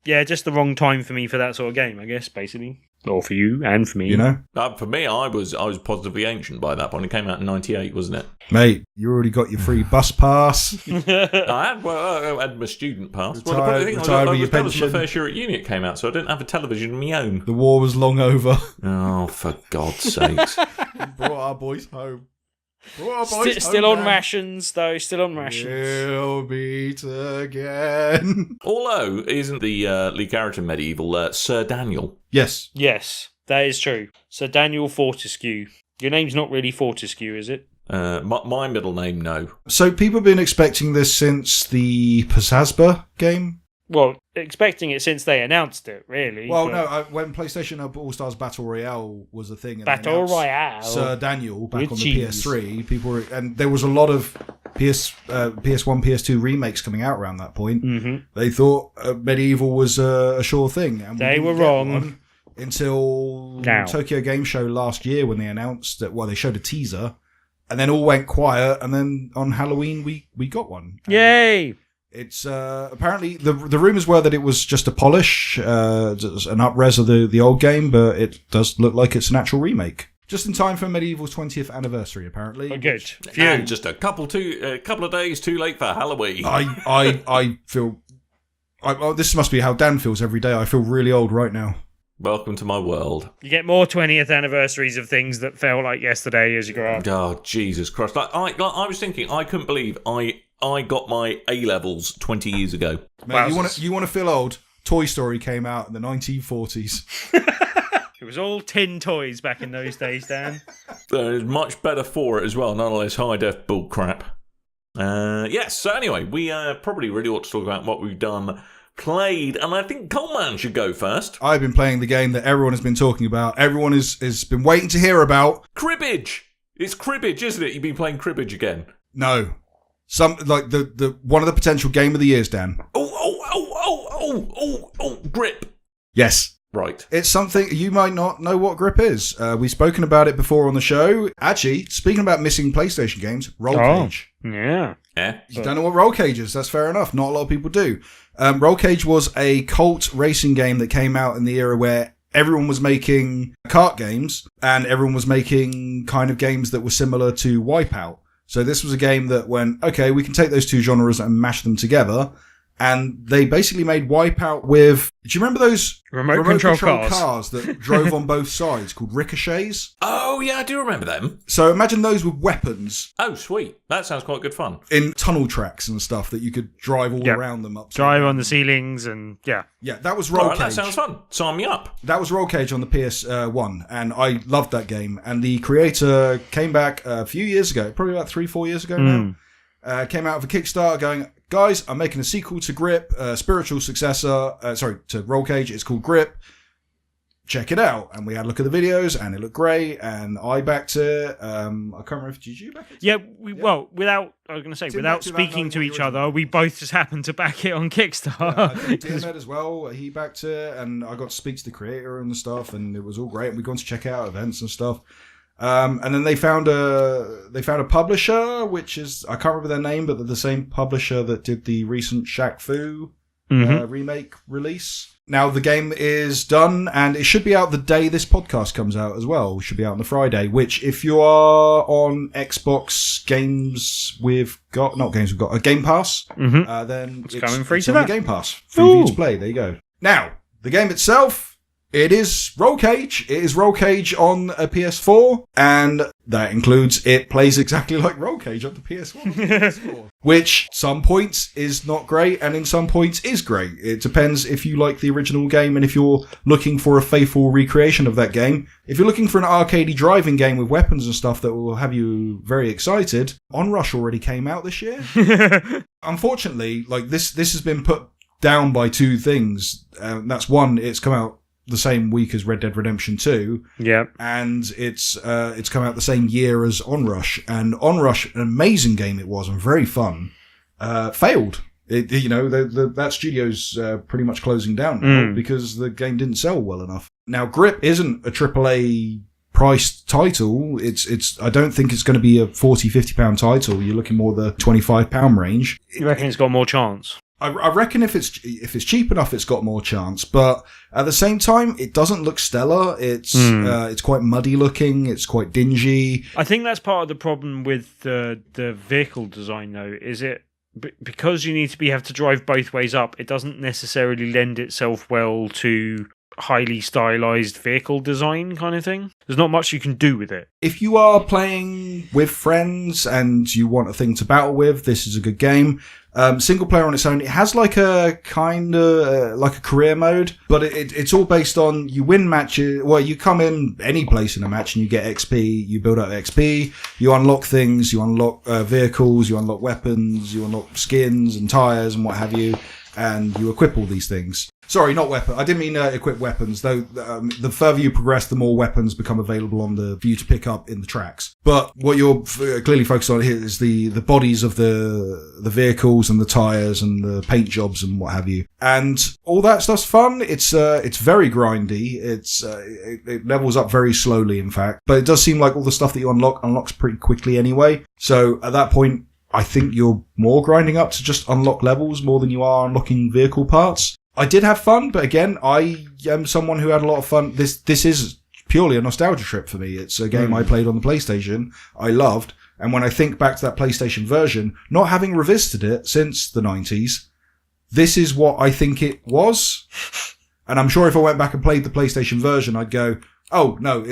Yeah, just the wrong time for me for that sort of game, I guess, basically. Or for you, and for me. You know? For me, I was positively ancient by that point. It came out in 98, wasn't it? Mate, you already got your free bus pass. I had my student pass. Retired with your that was my pension. first year at uni it came out, so I didn't have a television of my own. The war was long over. Oh, for God's sakes. Brought our boys home. Still on rations, though. Still on rations. We'll meet again. Although, isn't the lead character in MediEvil Sir Daniel? Yes. Yes, that is true. So Daniel Fortescue. Your name's not really Fortescue, is it? My middle name, no. So people have been expecting this since the Pazazba game. Well, expecting it since they announced it, really. Well, but- no, when PlayStation All-Stars Battle Royale was a thing. And they Battle announced Royale. Sir Daniel back With on the cheese. PS3. People were, and there was a lot of PS1, PS2 remakes coming out around that point. Mm-hmm. They thought MediEvil was a sure thing. And we They didn't were get wrong. one until Now. Tokyo Game Show last year when they announced that, well, they showed a teaser and then all went quiet. And then on Halloween, we got one. And Yay! it's apparently the rumors were that it was just a polish, just an up-res of the old game, but it does look like it's an actual remake. Just in time for MediEvil's 20th anniversary, apparently. Oh, good. And just a couple of days too late for Halloween. I feel. This must be how Dan feels every day. I feel really old right now. Welcome to my world. You get more 20th anniversaries of things that felt like yesterday as you grow up. Oh, Jesus Christ. I was thinking, I couldn't believe I got my A-levels 20 years ago. Mate, you want to feel old? Toy Story came out in the 1940s. It was all tin toys back in those days, Dan. There's much better for it as well, none of this high-def bull crap. Yes, so anyway, we probably really ought to talk about what we've done, played, and I think Coleman should go first. I've been playing the game that everyone has been talking about. Everyone has been waiting to hear about. Cribbage! It's cribbage, isn't it? You've been playing cribbage again. No. Some like the one of the potential game of the years, Dan. Grip. Yes. Right. It's something you might not know what Grip is. We've spoken about it before on the show. Actually, speaking about missing PlayStation games, Rollcage. Yeah. Yeah. You don't know what Rollcage is. That's fair enough. Not a lot of people do. Rollcage was a cult racing game that came out in the era where everyone was making kart games and everyone was making kind of games that were similar to Wipeout. So this was a game that went, okay, we can take those two genres and mash them together. And they basically made Wipeout with... Do you remember those Remote control cars that drove on both sides called ricochets? Oh, yeah, I do remember them. So imagine those with weapons Oh, sweet. That sounds quite good fun. in tunnel tracks and stuff that you could drive all Yep. around them up. Drive on the ceilings and, yeah. Yeah, that was All Rollcage. right, that sounds fun. Sign me up. That was Rollcage on the PS1, and I loved that game. And the creator came back a few years ago, probably about 3-4 years ago now. Came out of a Kickstarter going, guys, I'm making a sequel to Grip, spiritual successor, to Rollcage. It's called Grip. Check it out. And we had a look at the videos, and it looked great, and I backed it. I can't remember if did you back it? Yeah, well, without speaking to each other, we both just happened to back it on Kickstarter. I think DMed as well, he backed it, and I got to speak to the creator and stuff, and it was all great. And we've gone to check out events and stuff. And then they found a publisher, which is, I can't remember their name, but they're the same publisher that did the recent Shaq Fu remake release. Now the game is done, and it should be out the day this podcast comes out as well. It should be out on the Friday, which if you are on Xbox games we've got, not games we've got, a Game Pass, then It's coming free it's to on the that. Game Pass. Free for you to play. There you go. Now, the game itself, It is Rollcage. It is Rollcage on a PS4, and that includes it plays exactly like Rollcage on the PS1. Which, some points, is not great, and in some points is great. It depends if you like the original game, and if you're looking for a faithful recreation of that game. If you're looking for an arcadey driving game with weapons and stuff that will have you very excited, Onrush already came out this year. Unfortunately, like this has been put down by two things. That's one, it's come out the same week as Red Dead Redemption 2. Yeah. And it's come out the same year as Onrush. And Onrush, an amazing game it was and very fun, failed. That studio's pretty much closing down now because the game didn't sell well enough. Now, Grip isn't a AAA priced title. I don't think it's going to be a £40-50 title. You're looking more the £25 range. You reckon it's got more chance? I reckon if it's cheap enough, it's got more chance. But at the same time, it doesn't look stellar. It's quite muddy looking. It's quite dingy. I think that's part of the problem with the vehicle design, though. Is it because you need to have to drive both ways up? It doesn't necessarily lend itself well to highly stylized vehicle design kind of thing. There's not much you can do with it. If you are playing with friends and you want a thing to battle with, this is a good game. Single player on its own, it has like a kind of like a career mode, but it's all based on you win matches. Well, you come in any place in a match and you get XP, you build up XP, you unlock things, you unlock vehicles, you unlock weapons, you unlock skins and tires and what have you, and you equip all these things. Sorry, not weapon. I didn't mean equip weapons, though. The further you progress, the more weapons become available for you to pick up in the tracks. But what you're clearly focused on here is the bodies of the vehicles and the tires and the paint jobs and what have you. And all that stuff's fun. It's very grindy. It levels up very slowly, in fact. But it does seem like all the stuff that you unlocks pretty quickly anyway. So at that point, I think you're more grinding up to just unlock levels more than you are unlocking vehicle parts. I did have fun, but again, I am someone who had a lot of fun. This is purely a nostalgia trip for me. It's a game I played on the PlayStation, I loved, and when I think back to that PlayStation version, not having revisited it since the 90s, this is what I think it was. And I'm sure if I went back and played the PlayStation version, I'd go, oh, no,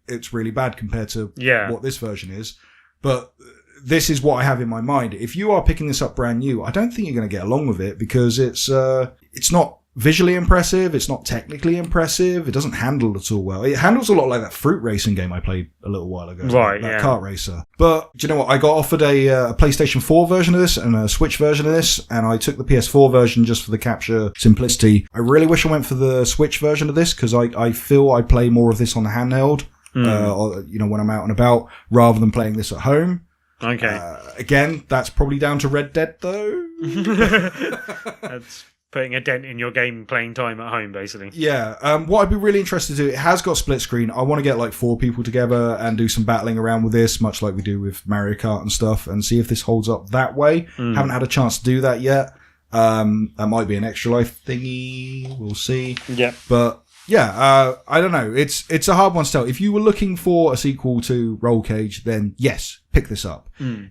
it's really bad compared to what this version is. But this is what I have in my mind. If you are picking this up brand new, I don't think you're going to get along with it because it's not visually impressive. It's not technically impressive. It doesn't handle it all well. It handles a lot like that fruit racing game I played a little while ago. Right, that kart racer. But do you know what? I got offered a PlayStation 4 version of this and a Switch version of this, and I took the PS4 version just for the capture simplicity. I really wish I went for the Switch version of this because I feel I play more of this on the handheld, when I'm out and about, rather than playing this at home. Okay. Again, that's probably down to Red Dead, though. That's putting a dent in your game playing time at home, basically. Yeah. What I'd be really interested to do, it has got split screen. I want to get like 4 people together and do some battling around with this, much like we do with Mario Kart and stuff, and see if this holds up that way. Haven't had a chance to do that yet. That might be an Extra Life thingy. We'll see. Yeah. But yeah, I don't know. It's a hard one to tell. If you were looking for a sequel to Rollcage, then yes, pick this up.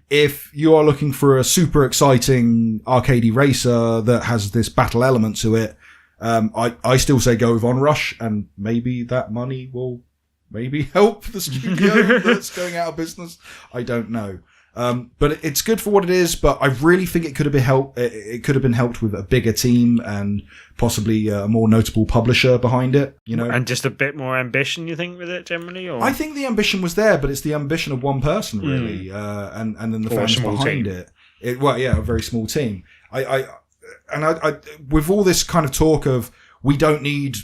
If you are looking for a super exciting arcadey racer that has this battle element to it, I still say go with Onrush, and maybe that money will maybe help the studio that's going out of business. I don't know. But it's good for what it is, but I really think it could have been helped. It could have been helped with a bigger team and possibly a more notable publisher behind it, and just a bit more ambition. You think with it generally, or I think the ambition was there, but it's the ambition of one person really, and then the fans behind it. A very small team. I with all this kind of talk of we don't need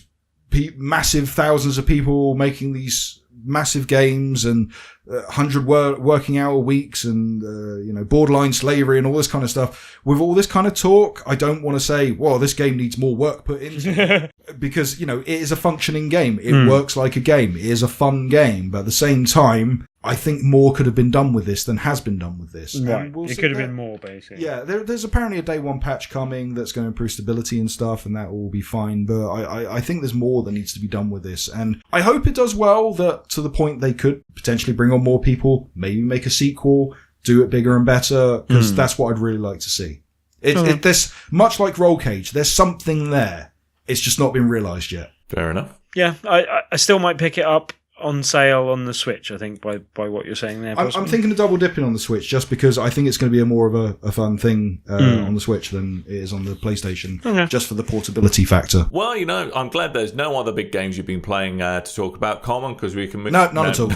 massive thousands of people making these massive games and 100 working hour weeks and borderline slavery and all this kind of stuff. With all this kind of talk, I don't want to say, well, this game needs more work put into it because it is a functioning game. It works like a game. It is a fun game, but at the same time, I think more could have been done with this than has been done with this. Right. It could have been more, basically. Yeah, there's apparently a day one patch coming that's going to improve stability and stuff, and that will be fine. But I think there's more that needs to be done with this. And I hope it does well, that to the point they could potentially bring on more people, maybe make a sequel, do it bigger and better, because that's what I'd really like to see. There's much like Rollcage, there's something there. It's just not been realised yet. Fair enough. Yeah, I still might pick it up on sale on the Switch, I think, by what you're saying there. I'm thinking of double dipping on the Switch just because I think it's going to be more of a fun thing on the Switch than it is on the PlayStation, just for the portability factor. Well, I'm glad there's no other big games you've been playing to talk about, Coleman, because we can... No, none at all.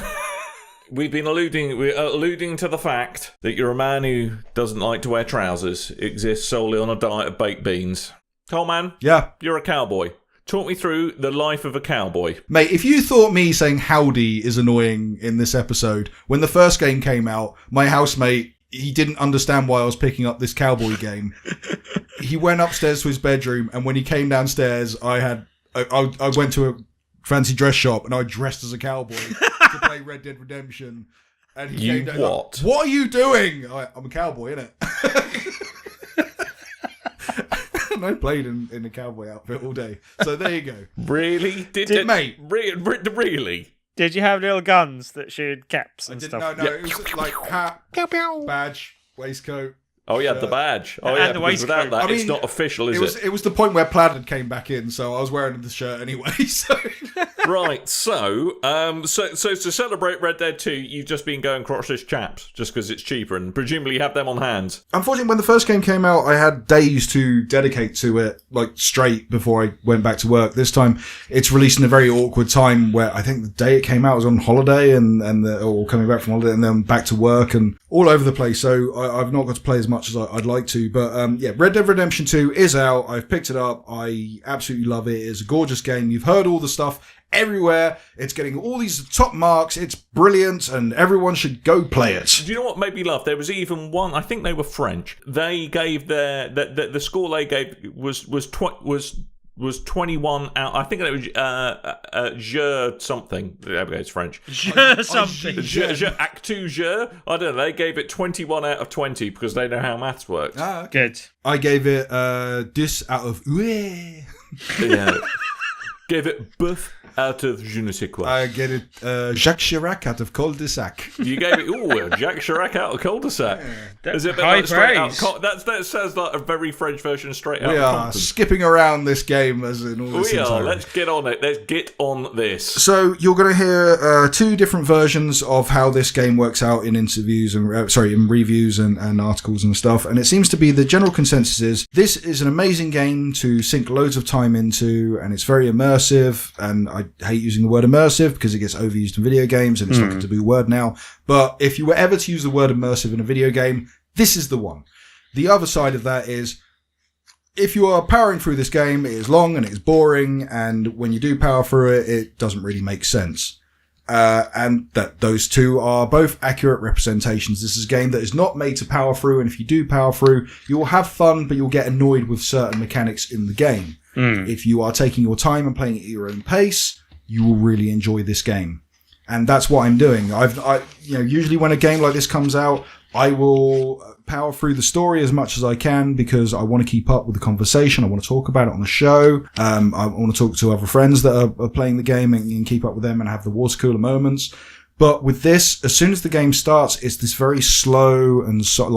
We're alluding to the fact that you're a man who doesn't like to wear trousers, exists solely on a diet of baked beans. Coleman, yeah, you're a cowboy. Talk me through the life of a cowboy. Mate, if you thought me saying howdy is annoying in this episode, when the first game came out, my housemate, he didn't understand why I was picking up this cowboy game. He went upstairs to his bedroom, and when he came downstairs, I went to a fancy dress shop, and I dressed as a cowboy to play Red Dead Redemption. And he came down, what? What are you doing? I'm a cowboy, innit? And I played in a cowboy outfit all day. So there you go. Really? Mate. Really? Did you have little guns that shoot caps and stuff? No, it was like hat, badge, waistcoat. Oh, yeah, the badge. Oh, And yeah, the because without waistcoat. that, it's not official, is it? It was the point where plaid had came back in, so I was wearing the shirt anyway. So Right, so to celebrate Red Dead 2, you've just been going crotchless chaps, just because it's cheaper, and presumably you have them on hand. unfortunately, when the first game came out, I had days to dedicate to it, like straight before I went back to work. This time, it's released in a very awkward time where I think the day it came out was on holiday or coming back from holiday and then back to work and all over the place. So I've not got to play as much as I'd like to. But yeah, Red Dead Redemption 2 is out. I've picked it up. I absolutely love it. It's a gorgeous game. You've heard all the stuff everywhere. It's getting all these top marks. It's brilliant, and everyone should go play it. Do you know what made me laugh? There was even one. I think they were French. They gave the score they gave was 21 out. I think it was Je something. There we go. It's French. Je something. Act 2 Je. I don't know. They gave it 21 out of 20 because they know how maths works. Okay. Good. I gave it 10 out of ouais. Yeah. Gave it boeuf out of je ne sais quoi. I get it Jacques Chirac out of cul-de-sac. You gave it Jacques Chirac out of cul-de-sac. Yeah. Is it High like straight praise. out? That sounds like a very French version of straight out. We of are Compton. skipping around this game as in all this. We are. entirely. Let's get on it. Let's get on this. So you're going to hear two different versions of how this game works out in interviews and in reviews and articles and stuff. And it seems to be the general consensus is this is an amazing game to sink loads of time into, and it's very immersive. And I hate using the word immersive because it gets overused in video games and it's like a taboo word now. But if you were ever to use the word immersive in a video game, this is the one. The other side of that is if you are powering through this game, it is long and it is boring. And when you do power through it, it doesn't really make sense. And that those two are both accurate representations. This is a game that is not made to power through. And if you do power through, you will have fun, but you'll get annoyed with certain mechanics in the game. If you are taking your time and playing at your own pace, you will really enjoy this game. And that's what I'm doing. Usually when a game like this comes out, I will power through the story as much as I can because I want to keep up with the conversation. I want to talk about it on the show. I want to talk to other friends that are playing the game and keep up with them and have the water cooler moments. But with this, as soon as the game starts, it's this very slow and did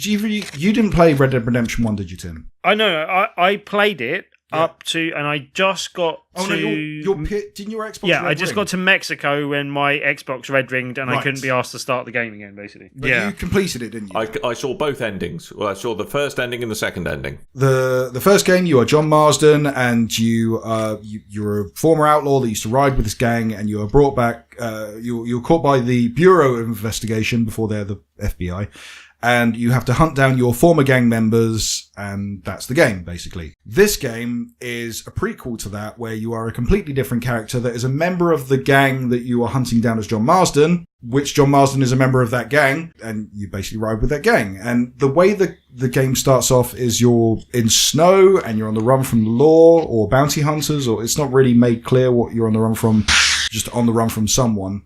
you didn't play Red Dead Redemption 1, did you, Tim? I know. I played it up to, and I just got to. No, didn't your Xbox? Yeah, Red I just ring? got to Mexico when my Xbox red ringed, and I Right. couldn't be asked to start the game again. Basically, But you completed it, didn't you? I saw both endings. Well, I saw the first ending and the second ending. The first game, you are John Marsden, and you're a former outlaw that used to ride with this gang, and you are brought back. You're caught by the Bureau of Investigation before they're the FBI, and you have to hunt down your former gang members, and that's the game, basically. This game is a prequel to that, where you are a completely different character that is a member of the gang that you are hunting down as John Marsden, which John Marsden is a member of that gang, and you basically ride with that gang. And the way the game starts off is you're in snow, and you're on the run from the law, or bounty hunters, or it's not really made clear what you're on the run from, just on the run from someone.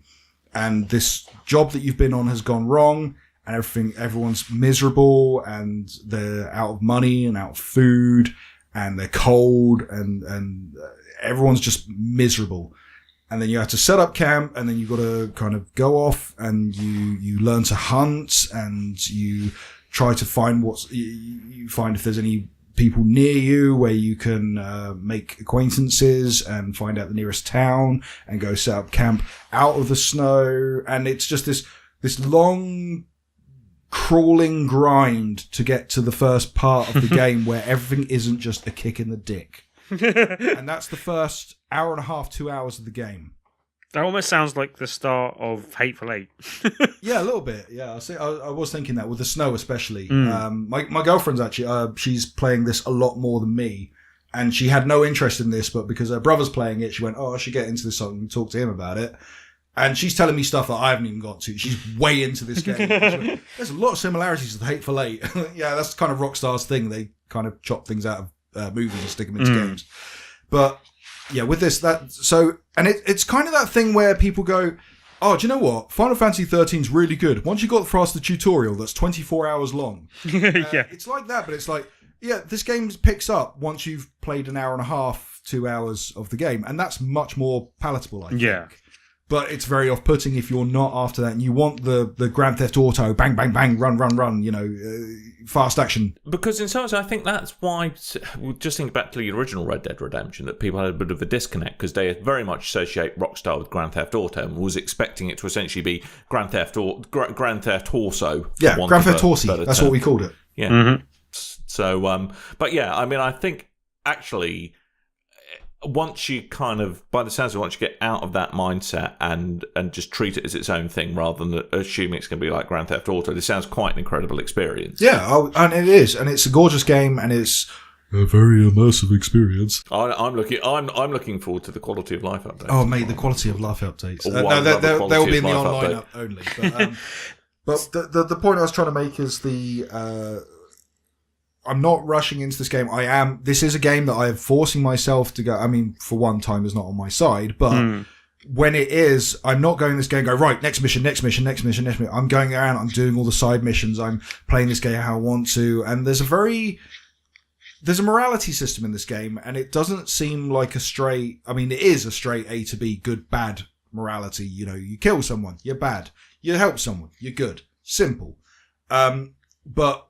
And this job that you've been on has gone wrong, and everyone's miserable, and they're out of money and out of food, and they're cold, and everyone's just miserable. And then you have to set up camp, and then you've got to kind of go off, and you learn to hunt, and you try to find you find if there's any people near you where you can make acquaintances and find out the nearest town and go set up camp out of the snow. And it's just this long crawling grind to get to the first part of the game where everything isn't just a kick in the dick. And that's the first hour and a half, 2 hours of the game. That almost sounds like the start of Hateful Eight. Yeah, a little bit. Yeah, I was thinking that with the snow, especially. My girlfriend's actually she's playing this a lot more than me, and she had no interest in this, but because her brother's playing it, she went, "Oh, I should get into this song and talk to him about it." And she's telling me stuff that I haven't even got to. She's way into this game. There's a lot of similarities to the Hateful Eight. Yeah, that's kind of Rockstar's thing. They kind of chop things out of movies and stick them into games. But yeah, with this, it's kind of that thing where people go, "Oh, do you know what? Final Fantasy 13 is really good. Once you got past the tutorial, that's 24 hours long." Yeah, it's like that, but it's like, yeah, this game picks up once you've played an hour and a half, 2 hours of the game, and that's much more palatable, I think. Yeah. But it's very off-putting if you're not after that and you want the Grand Theft Auto, bang, bang, bang, run, run, run, fast action. Because in some ways, I think that's why, just think back to the original Red Dead Redemption, that people had a bit of a disconnect because they very much associate Rockstar with Grand Theft Auto and was expecting it to essentially be Grand Theft Torso. Yeah, Grand Theft Horsey, that's what we called it. Yeah. Mm-hmm. So, but yeah, I mean, I think actually, once you kind of, by the sounds of it, once you get out of that mindset and just treat it as its own thing rather than assuming it's going to be like Grand Theft Auto, this sounds quite an incredible experience. Yeah, and it is, and it's a gorgeous game, and it's a very immersive experience. I'm looking forward to the quality of life updates. Oh, mate, the quality of life updates. No, they'll be in the online only. But the point I was trying to make is I'm not rushing into this game. This is a game that I am forcing myself to go. I mean, for one, time is not on my side, but when it is, I'm not going this game and go, right, next mission. I'm going around, I'm doing all the side missions, I'm playing this game how I want to, and there's a morality system in this game, and it doesn't seem like it is a straight A to B, good, bad morality. You kill someone, you're bad. You help someone, you're good. Simple. But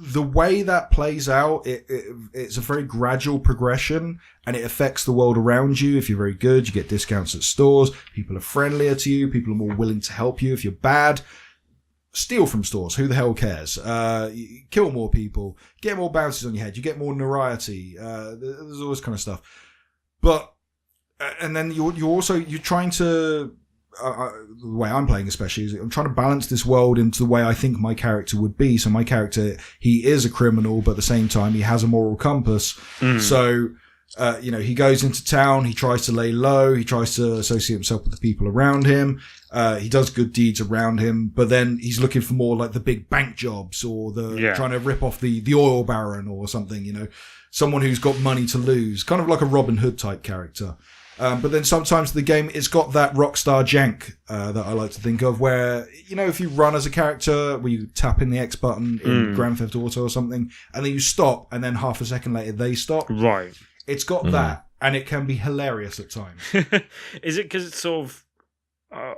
the way that plays out, it's a very gradual progression, and it affects the world around you. If you're very good, you get discounts at stores. People are friendlier to you. People are more willing to help you. If you're bad, steal from stores. Who the hell cares? Kill more people. Get more bounties on your head. You get more notoriety. There's all this kind of stuff. But and then you're trying to. The way I'm playing especially is I'm trying to balance this world into the way I think my character would be. So my character, he is a criminal, but at the same time he has a moral compass. So he goes into town, he tries to lay low, he tries to associate himself with the people around him, he does good deeds around him, but then he's looking for more like the big bank jobs or trying to rip off the oil baron or something, someone who's got money to lose, kind of like a Robin Hood type character. But then sometimes the game, it's got that Rockstar jank that I like to think of, where, if you run as a character, where you tap in the X button in Grand Theft Auto or something, and then you stop, and then half a second later they stop. Right. It's got that, and it can be hilarious at times. Is it because it's sort of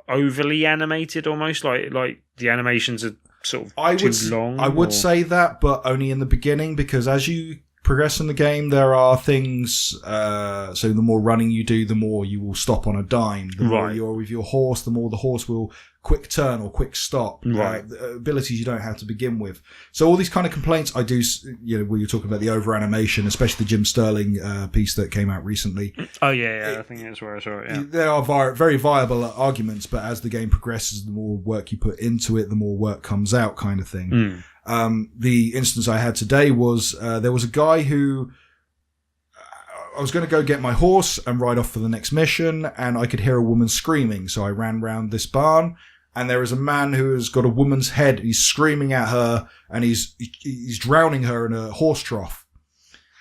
overly animated almost? Like the animations are sort of too long? I would say that, but only in the beginning, because as you progress in the game, there are things, so the more running you do, the more you will stop on a dime. The more you're with your horse, the more the horse will quick turn or quick stop. Abilities you don't have to begin with. So all these kind of complaints I do, where you're talking about the over animation, especially the Jim Sterling piece that came out recently. Oh yeah, I think that's where I saw it. Yeah. There are very viable arguments, but as the game progresses, the more work you put into it, the more work comes out, kind of thing. The instance I had today was there was a guy who I was going to go get my horse and ride off for the next mission, and I could hear a woman screaming, so I ran round this barn, and there is a man who has got a woman's head. He's screaming at her, and he's drowning her in a horse trough.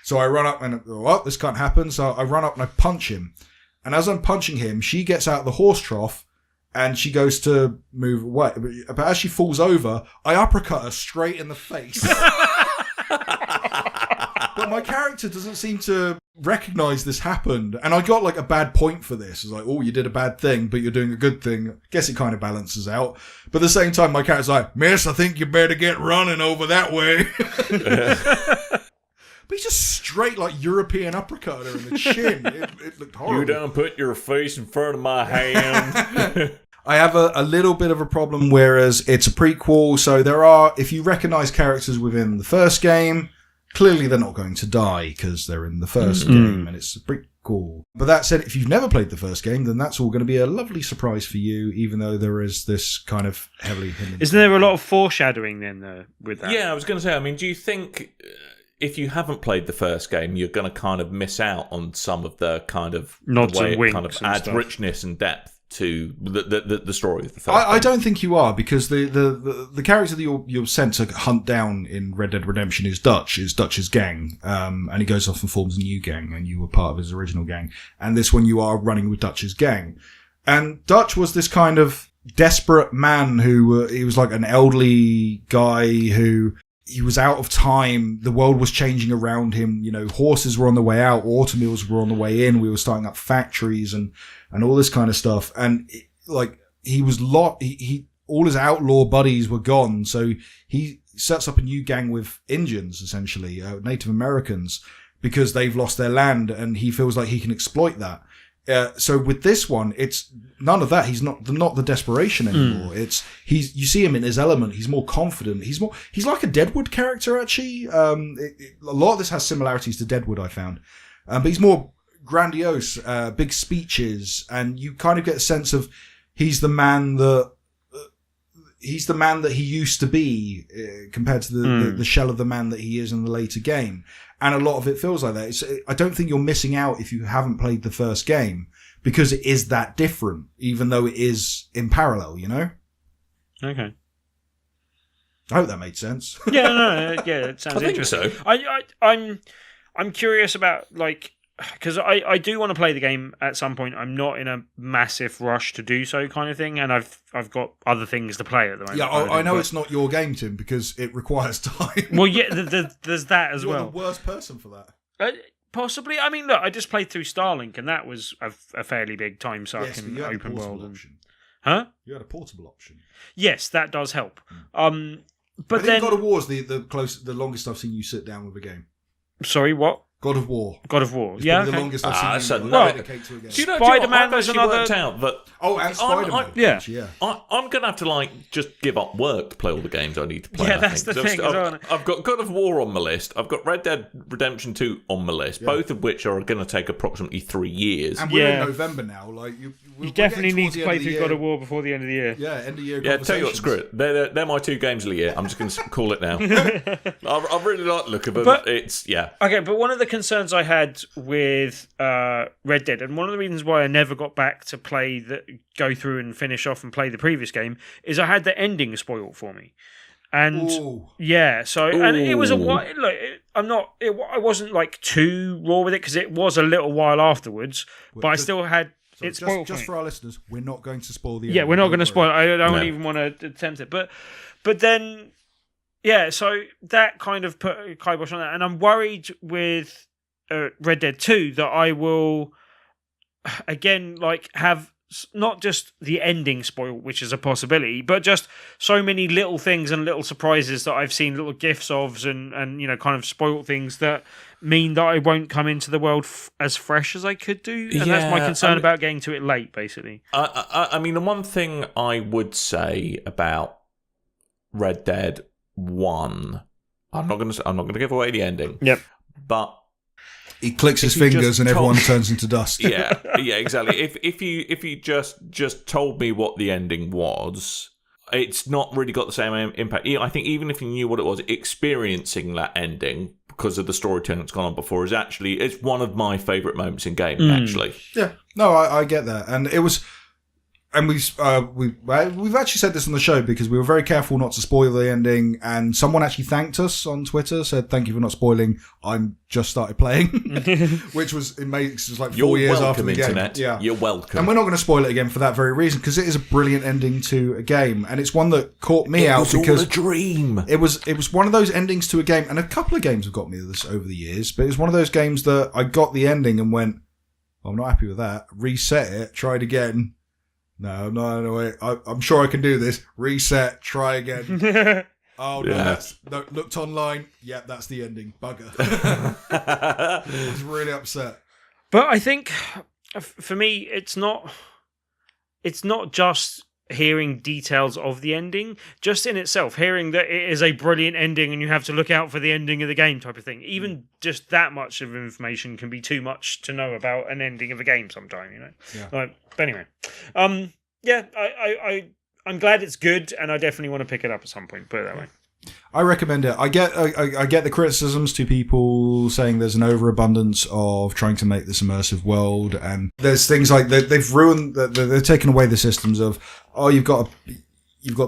So I run up and, this can't happen. So I run up and I punch him, and as I'm punching him, she gets out of the horse trough. And she goes to move away. But as she falls over, I uppercut her straight in the face. But my character doesn't seem to recognize this happened. And I got like a bad point for this. It's like, you did a bad thing, but you're doing a good thing. Guess it kind of balances out. But at the same time, my character's like, miss, I think you better get running over that way. But he just straight like European uppercut her in the chin. It looked horrible. You don't put your face in front of my hand. I have a little bit of a problem, whereas it's a prequel, so if you recognise characters within the first game, clearly they're not going to die because they're in the first game and it's a prequel. But that said, if you've never played the first game, then that's all going to be a lovely surprise for you, even though there is this kind of heavily hidden. Isn't there a lot of foreshadowing then with that? Yeah, I was going to say, I mean, do you think if you haven't played the first game, you're going to kind of miss out on some of the kind of nods way and winks it kind of and adds stuff. Richness and depth to the story of the first I don't think you are, because the character that you're sent to hunt down in Red Dead Redemption is Dutch's gang, and he goes off and forms a new gang, and you were part of his original gang. And this one you are running with Dutch's gang. And Dutch was this kind of desperate man who, he was like an elderly guy who, he was out of time. The world was changing around him. You know, horses were on the way out. Automobiles were on the way in. We were starting up factories and all this kind of stuff. And like, he was all his outlaw buddies were gone. So he sets up a new gang with Indians, essentially, Native Americans, because they've lost their land and he feels like he can exploit that. So with this one, it's none of that. He's not the desperation anymore. You see him in his element. He's more confident. He's like a Deadwood character, actually. A lot of this has similarities to Deadwood, I found. But he's more grandiose, big speeches, and you kind of get a sense of he's the man that he used to be, compared to the shell of the man that he is in the later game. And a lot of it feels like that. I don't think you're missing out if you haven't played the first game, because it is that different, even though it is in parallel, you know? Okay. I hope that made sense. Yeah, it sounds I think interesting. so. I'm curious about, like, because I do want to play the game at some point. I'm not in a massive rush to do so, kind of thing, and I've got other things to play at the moment. Yeah, I know it's not your game, Tim, because it requires time. Well, yeah, there's that as You're well. the worst person for that. Possibly. I mean, look, I just played through Starlink, and that was a fairly big time suck Yes, but and you had a open portable world. option. Huh? You had a portable option. Yes, that does help. But I think then, God of War is the longest I've seen you sit down with a game. Sorry, what? God of War. God of War. It's Yeah, probably okay. the longest I've seen you well, dedicate to a game. Do you know, Spider-Man I've was actually another- worked out that And Spider-Man. Yeah. Yeah. I'm going to have to, like, just give up work to play all the games I need to play. Yeah, I that's think. the thing as well. I've got God of War on my list. I've got Red Dead Redemption 2 on my list, both of which are going to take approximately 3 years. And we're Yeah. in November now. Like You definitely need to play through God of War before the end of the year. Yeah, end of year. Yeah, tell you what, screw it. They're my 2 games of the year. I'm just going to call it now. I really like the look of them. But- Yeah. Okay, but one of the concerns I had with Red Dead, and one of the reasons why I never got back to go through and finish off and play the previous game, is I had the ending spoiled for me. And Ooh. yeah, so and it was a Ooh. while. Look, I wasn't like too raw with it because it was a little while afterwards, but I just- still had So it spoiled just for for me. our listeners, we're not going to spoil the Yeah, ending, we're not don't going to worry. spoil it. I don't No. even want to attempt it, but then yeah, so that kind of put a kibosh on that, and I'm worried with Red Dead 2 that I will again like have not just the ending spoiled, which is a possibility, but just so many little things and little surprises that I've seen, little gifs of, and you know, kind of spoiled things that mean that I won't come into the world as fresh as I could do, and that's my Yeah, concern I mean- about getting to it late, basically. I mean, the one thing I would say about Red Dead 1, I'm not going to give away the ending. Yep. But He clicks his If you fingers just and everyone told- turns into dust. yeah, exactly. If you just told me what the ending was, it's not really got the same impact. I think even if you knew what it was, experiencing that ending because of the storytelling that's gone on before it's one of my favourite moments in game. Actually, Yeah, no, I get that, and it was, and we've actually said this on the show because we were very careful not to spoil the ending, and someone actually thanked us on Twitter, said thank you for not spoiling. I'm just started playing, which it makes us like 4 you're years after welcome, the game. internet. Yeah, You're welcome. and we're not going to spoil it again for that very reason because it is a brilliant ending to a game, and it's one that caught me out It was because all a dream. It was one of those endings to a game, and a couple of games have got me this over the years, but it was one of those games that I got the ending and went, well, I'm not happy with that. Reset it, tried again. No, wait. I'm sure I can do this. Reset, try again. Oh no, Yeah. looked online. Yeah, that's the ending. Bugger. I was really upset. But I think for me, it's not just hearing details of the ending, just in itself, hearing that it is a brilliant ending and you have to look out for the ending of the game type of thing. Even just that much of information can be too much to know about an ending of a game sometime, you know? Yeah. But anyway, yeah, I'm glad it's good, and I definitely want to pick it up at some point, put it that way. I recommend it. I get the criticisms to people saying there's an overabundance of trying to make this immersive world, and there's things like they've ruined. They're taken away the systems of you've got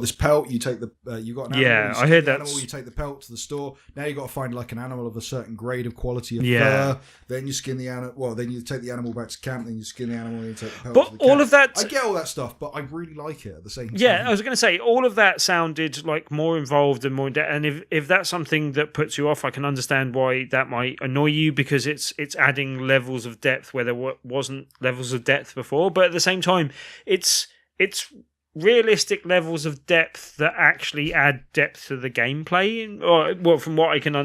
this pelt. You take you've got an animal. Yeah, I heard that. You take the pelt to the store. Now you've got to find like an animal of a certain grade of quality of Yeah. fur. Then you skin the animal. Well, then you take the animal back to camp. Then you skin the animal. And you take the pelt. But to the all camp. of that, I get all that stuff, but I really like it at the same time. yeah, I was going to say all of that sounded like more involved and more in depth. And if that's something that puts you off, I can understand why that might annoy you, because it's adding levels of depth where there wasn't levels of depth before. But at the same time, it's realistic levels of depth that actually add depth to the gameplay, or well, from what I can,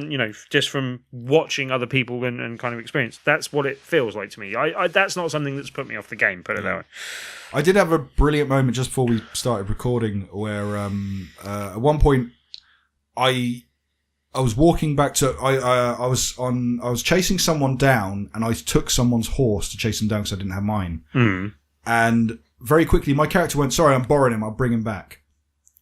just from watching other people and kind of experience, that's what it feels like to me. I that's not something that's put me off the game, put it that way. I did have a brilliant moment just before we started recording where at one point I was walking back to I was chasing someone down, and I took someone's horse to chase him down because I didn't have mine. And very quickly, my character went, sorry, I'm borrowing him, I'll bring him back.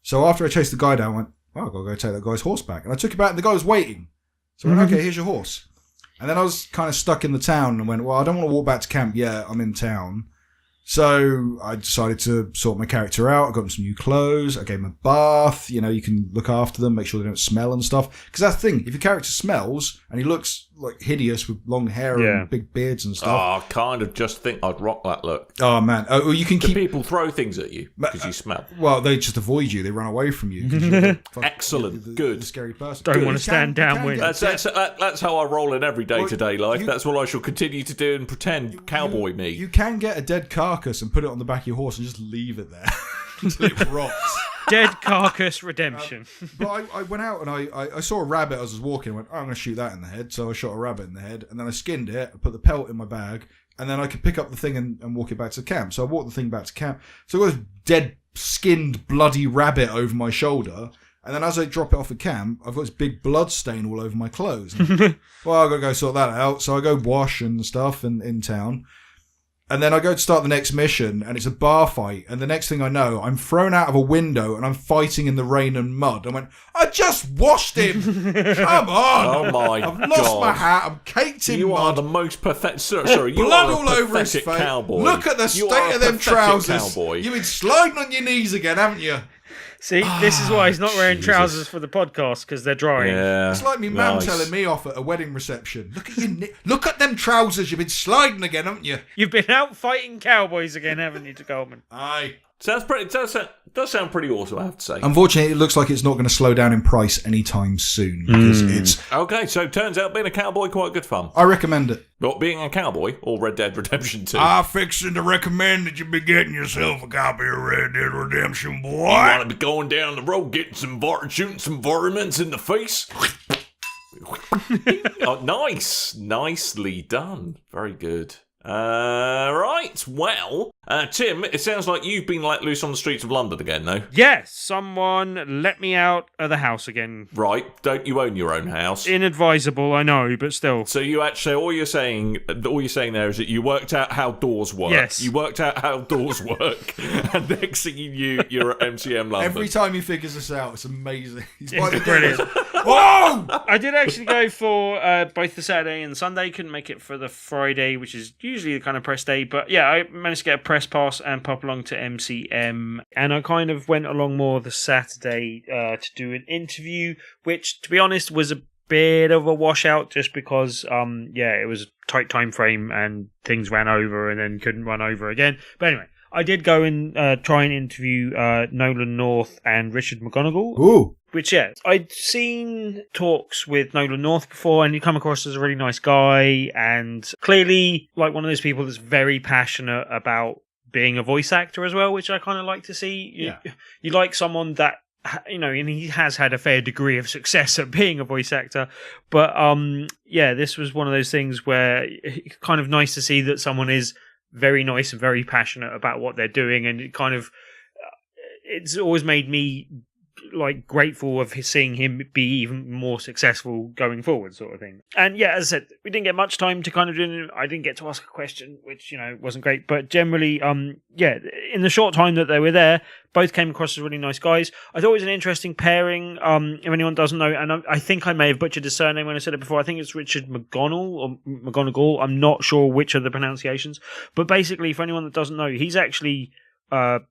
So after I chased the guy down, I went, oh, I've got to go take that guy's horse back. And I took it back, and the guy was waiting. So I went, okay, here's your horse. And then I was kind of stuck in the town and went, well, I don't want to walk back to camp yet, I'm in town. So I decided to sort my character out. I got him some new clothes. I gave him a bath. You can look after them, make sure they don't smell and stuff. Because that's the thing. If your character smells and he looks like hideous with long hair and big beards and stuff. Oh, I kind of just think I'd rock that look. Oh, man. Oh, you can Do keep... people throw things at you because you smell? Well, they just avoid you. They run away from you. 'Cause you're Excellent. Good. The scary person. Don't want to stand downwind. That's how I roll in every day-to-day life. That's what I shall continue to do and pretend cowboy me. You can get a dead carcass and put it on the back of your horse and just leave it there until it rots. Dead carcass redemption. But I went out and I saw a rabbit as I was walking. I went, oh, I'm going to shoot that in the head. So I shot a rabbit in the head, and then I skinned it, I put the pelt in my bag, and then I could pick up the thing and walk it back to camp. So I walked the thing back to camp. So I got this dead, skinned, bloody rabbit over my shoulder. And then as I drop it off at camp, I've got this big blood stain all over my clothes. Well, I've got to go sort that out. So I go wash and stuff in town. And then I go to start the next mission, and it's a bar fight. And the next thing I know, I'm thrown out of a window, and I'm fighting in the rain and mud. I went, I just washed him! Come on! Oh my I've lost God. my hat, I'm caked in You mud. are the most pathetic. Sorry, you Blood are all a over his pathetic face. cowboy. Look at the You state are a of them pathetic trousers. Cowboy. You've been sliding on your knees again, haven't you? See, this is why he's not wearing Jesus. trousers for the podcast, because they're drying. Yeah, It's like me mum nice. telling me off at a wedding reception. Look at them trousers. You've been sliding again, haven't you? You've been out fighting cowboys again, haven't you, to Coleman? Aye. Does sound pretty awesome, I have to say. Unfortunately, it looks like it's not going to slow down in price anytime soon because it's. Okay, so turns out being a cowboy quite good fun. I recommend it. Not being a cowboy or Red Dead Redemption 2. I'm fixing to recommend that you be getting yourself a copy of Red Dead Redemption, boy. You want to be going down the road, getting shooting some varmints in the face? Oh, nice. Nicely done. Very good. Right. Well, Tim, it sounds like you've been let loose on the streets of London again, though. Yes, someone let me out of the house again. Right. Don't you own your own house? Inadvisable, I know, but still. So you actually, all you're saying there is that you worked out how doors work. Yes. You worked out how doors work, and next thing you knew, you're at MCM London. Every time he figures this out, it's amazing. He's It's brilliant. Whoa! I did actually go for both the Saturday and Sunday. Couldn't make it for the Friday, which is usually the kind of press day. But yeah, I managed to get a press pass and pop along to MCM. And I kind of went along more the Saturday to do an interview, which, to be honest, was a bit of a washout just because, it was a tight time frame and things ran over and then couldn't run over again. But anyway, I did go and try and interview Nolan North and Richard McGonigal. Ooh. Which, yeah, I'd seen talks with Nolan North before, and he come across as a really nice guy, and clearly, like, one of those people that's very passionate about being a voice actor as well, which I kind of like to see. You like someone that and he has had a fair degree of success at being a voice actor. But this was one of those things where it's kind of nice to see that someone is very nice and very passionate about what they're doing, and it kind of it's always made me like grateful of seeing him be even more successful going forward, sort of thing. And yeah, as I said, we didn't get much time to kind of do it. I didn't get to ask a question, which wasn't great, but generally in the short time that they were there, both came across as really nice guys. I thought it was an interesting pairing. If anyone doesn't know, and I think I may have butchered his surname when I said it before, I think it's Richard McGonnell or McGonagall. I'm not sure which are the pronunciations, but basically for anyone that doesn't know, he's actually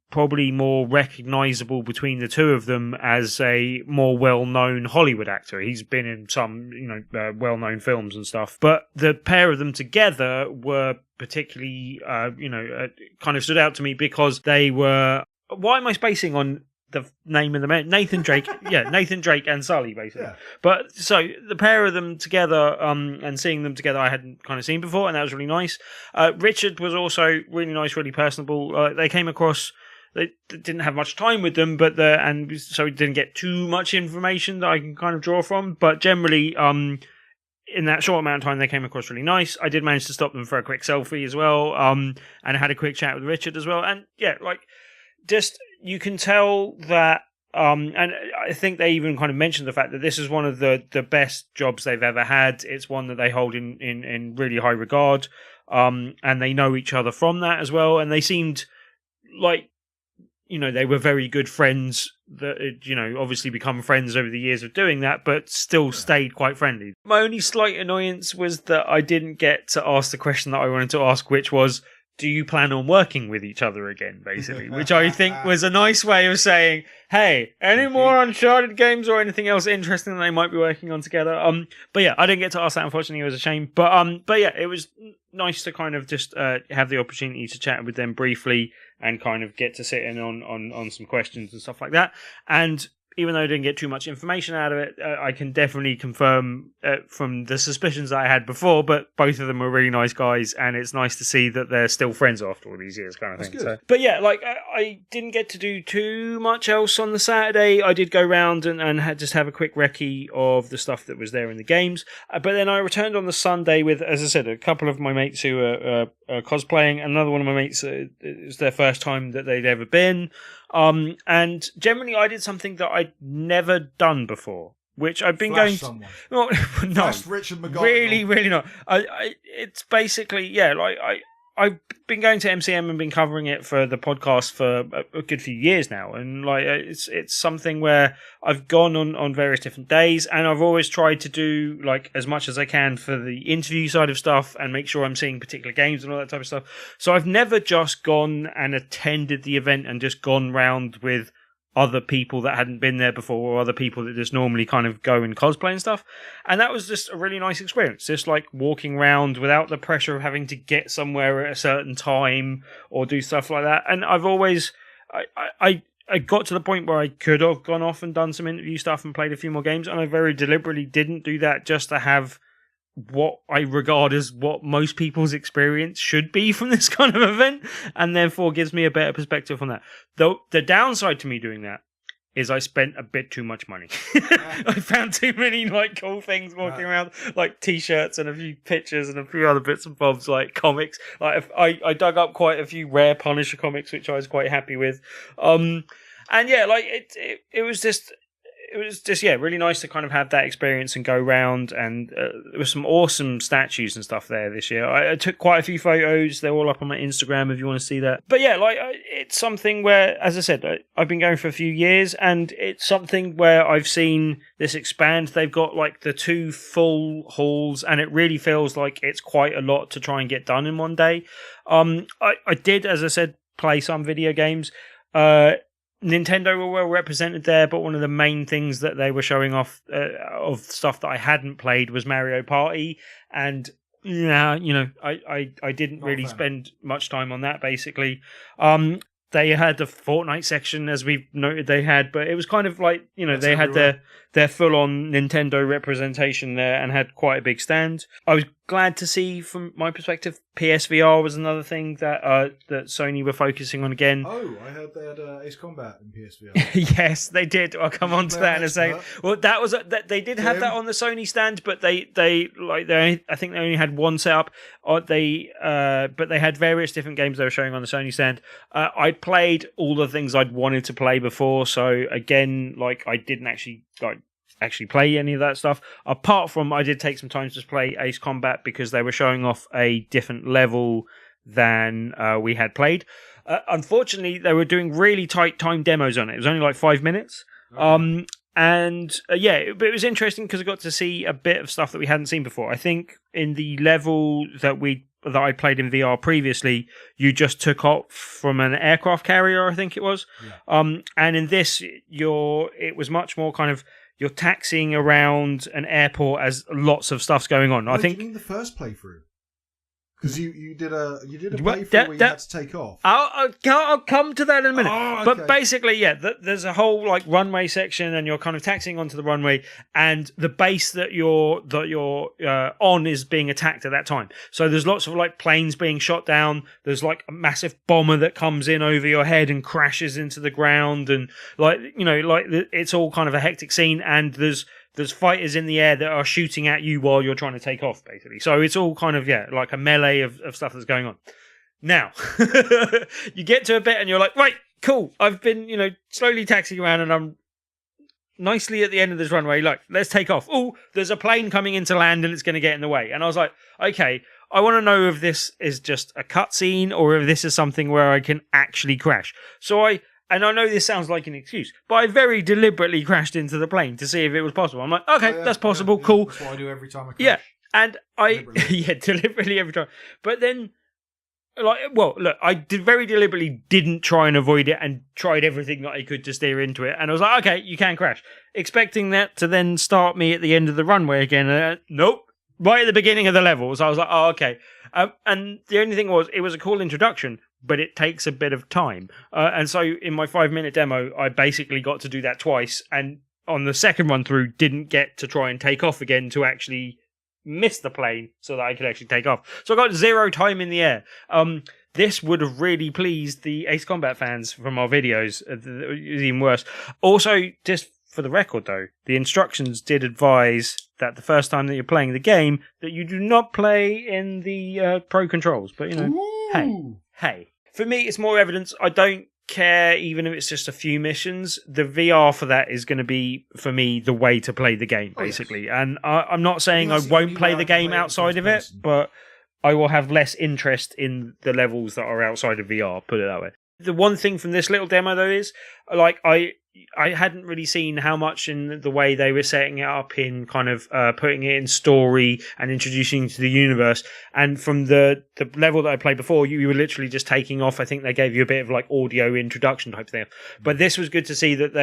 probably more recognizable between the two of them as a more well-known Hollywood actor. He's been in some, well-known films and stuff. But the pair of them together were particularly, kind of stood out to me because they were... Why am I spacing on the name of the man? Nathan Drake. Yeah, Nathan Drake and Sully, basically. Yeah. But so the pair of them together, and seeing them together, I hadn't kind of seen before, and that was really nice. Richard was also really nice, really personable. They came across. They didn't have much time with them, and so we didn't get too much information that I can kind of draw from. But generally, in that short amount of time, they came across really nice. I did manage to stop them for a quick selfie as well, and I had a quick chat with Richard as well. And yeah, just you can tell that, and I think they even kind of mentioned the fact that this is one of the best jobs they've ever had. It's one that they hold in really high regard, and they know each other from that as well. And they seemed like, they were very good friends that, obviously become friends over the years of doing that, but still stayed quite friendly. My only slight annoyance was that I didn't get to ask the question that I wanted to ask, which was, do you plan on working with each other again, basically? Which I think was a nice way of saying, hey, any more Uncharted games or anything else interesting that they might be working on together? But yeah, I didn't get to ask that, unfortunately. It was a shame. But yeah, it was nice to kind of just have the opportunity to chat with them briefly and kind of get to sit in on some questions and stuff like that. And even though I didn't get too much information out of it, I can definitely confirm from the suspicions that I had before, but both of them were really nice guys, and it's nice to see that they're still friends after all these years, kind of thing. So, but yeah, I didn't get to do too much else on the Saturday. I did go round and just have a quick recce of the stuff that was there in the games, but then I returned on the Sunday with, as I said, a couple of my mates who are cosplaying. Another one of my mates, it was their first time that they'd ever been. And generally I did something that I'd never done before, which I've been Flash going to... No, Flash Richard McGonagall. Really not. It's basically, I've been going to MCM and been covering it for the podcast for a good few years now, and it's something where I've gone on various different days, and I've always tried to do as much as I can for the interview side of stuff and make sure I'm seeing particular games and all that type of stuff. So I've never just gone and attended the event and just gone round with other people that hadn't been there before, or other people that just normally kind of go and cosplay and stuff. And that was just a really nice experience, just walking around without the pressure of having to get somewhere at a certain time or do stuff like that. And I've always I got to the point where I could have gone off and done some interview stuff and played a few more games, and I very deliberately didn't do that just to have what I regard as what most people's experience should be from this kind of event, and therefore gives me a better perspective on that. Though the downside to me doing that is I spent a bit too much money. I found too many cool things walking around, t-shirts and a few pictures and a few other bits and bobs, comics. I dug up quite a few rare Punisher comics, which I was quite happy with. And yeah, it was just really nice to kind of have that experience and go round, and there was some awesome statues and stuff there this year. I took quite a few photos. They're all up on my Instagram if you want to see that. But yeah, it's something where, as I said, I've been going for a few years, and it's something where I've seen this expand. They've got the 2 full halls, and it really feels like it's quite a lot to try and get done in one day. I did, as I said, play some video games. Nintendo were well represented there, but one of the main things that they were showing off of stuff that I hadn't played was Mario Party, and I didn't really spend much time on that, basically. They had the Fortnite section, as we've noted they had, but it was kind of they had their full-on Nintendo representation there and had quite a big stand. I was glad to see, from my perspective, PSVR was another thing that that Sony were focusing on again. Oh, I heard they had Ace Combat in PSVR. Yes, they did. I'll come on to that in a second. Well, that was they did have that on the Sony stand, but I think they only had one setup. But they had various different games they were showing on the Sony stand. I'd played all the things I'd wanted to play before, so again, like I didn't actually play any of that stuff. Apart from, I did take some time to play Ace Combat because they were showing off a different level than we had played. Unfortunately, they were doing really tight time demos on it. It was only like 5 minutes. Okay. But it was interesting because I got to see a bit of stuff that we hadn't seen before. I think in the level that I played in VR previously, you just took off from an aircraft carrier, I think it was. Yeah. And in this, it was much more kind of, you're taxiing around an airport as lots of stuff's going on. I think. Do you mean the first playthrough? Because you did a playthrough where you had to take off. I'll come to that in a minute. Oh, okay. But basically, yeah, there's a whole like runway section, and you're kind of taxiing onto the runway, and the base that you're on is being attacked at that time. So there's lots of like planes being shot down. There's like a massive bomber that comes in over your head and crashes into the ground, and it's all kind of a hectic scene. And there's fighters in the air that are shooting at you while you're trying to take off, basically. So it's all kind of, like a melee of stuff that's going on. Now, you get to a bit and you're like, right, cool. I've been, slowly taxiing around and I'm nicely at the end of this runway. Like, let's take off. Oh, there's a plane coming into land and it's going to get in the way. And I was like, okay, I want to know if this is just a cutscene or if this is something where I can actually crash. And I know this sounds like an excuse, but I very deliberately crashed into the plane to see if it was possible. I'm like, okay, that's possible, cool. That's what I do every time I crash. Yeah, and deliberately every time. But then, I very deliberately didn't try and avoid it and tried everything that I could to steer into it. And I was like, okay, you can crash. Expecting that to then start me at the end of the runway again. Nope. Right at the beginning of the level. So I was like, oh, okay. And the only thing was, it was a cool introduction, but it takes a bit of time. And so in my 5-minute demo, I basically got to do that twice. And on the second run through, didn't get to try and take off again to actually miss the plane so that I could actually take off. So I got 0 time in the air. This would have really pleased the Ace Combat fans from our videos. It was even worse. Also, just for the record, though, the instructions did advise that the first time that you're playing the game, that you do not play in the Pro controls. But, hey. For me, it's more evidence. I don't care, even if it's just a few missions. The VR for that is going to be, for me, the way to play the game, basically. Yes. And I'm not saying I won't play the game outside of it, but I will have less interest in the levels that are outside of VR, put it that way. The one thing from this little demo, though, is, I hadn't really seen how much in the way they were setting it up in kind of putting it in story and introducing you to the universe. And from the level that I played before, you were literally just taking off. I think they gave you a bit of like audio introduction type thing. But this was good to see that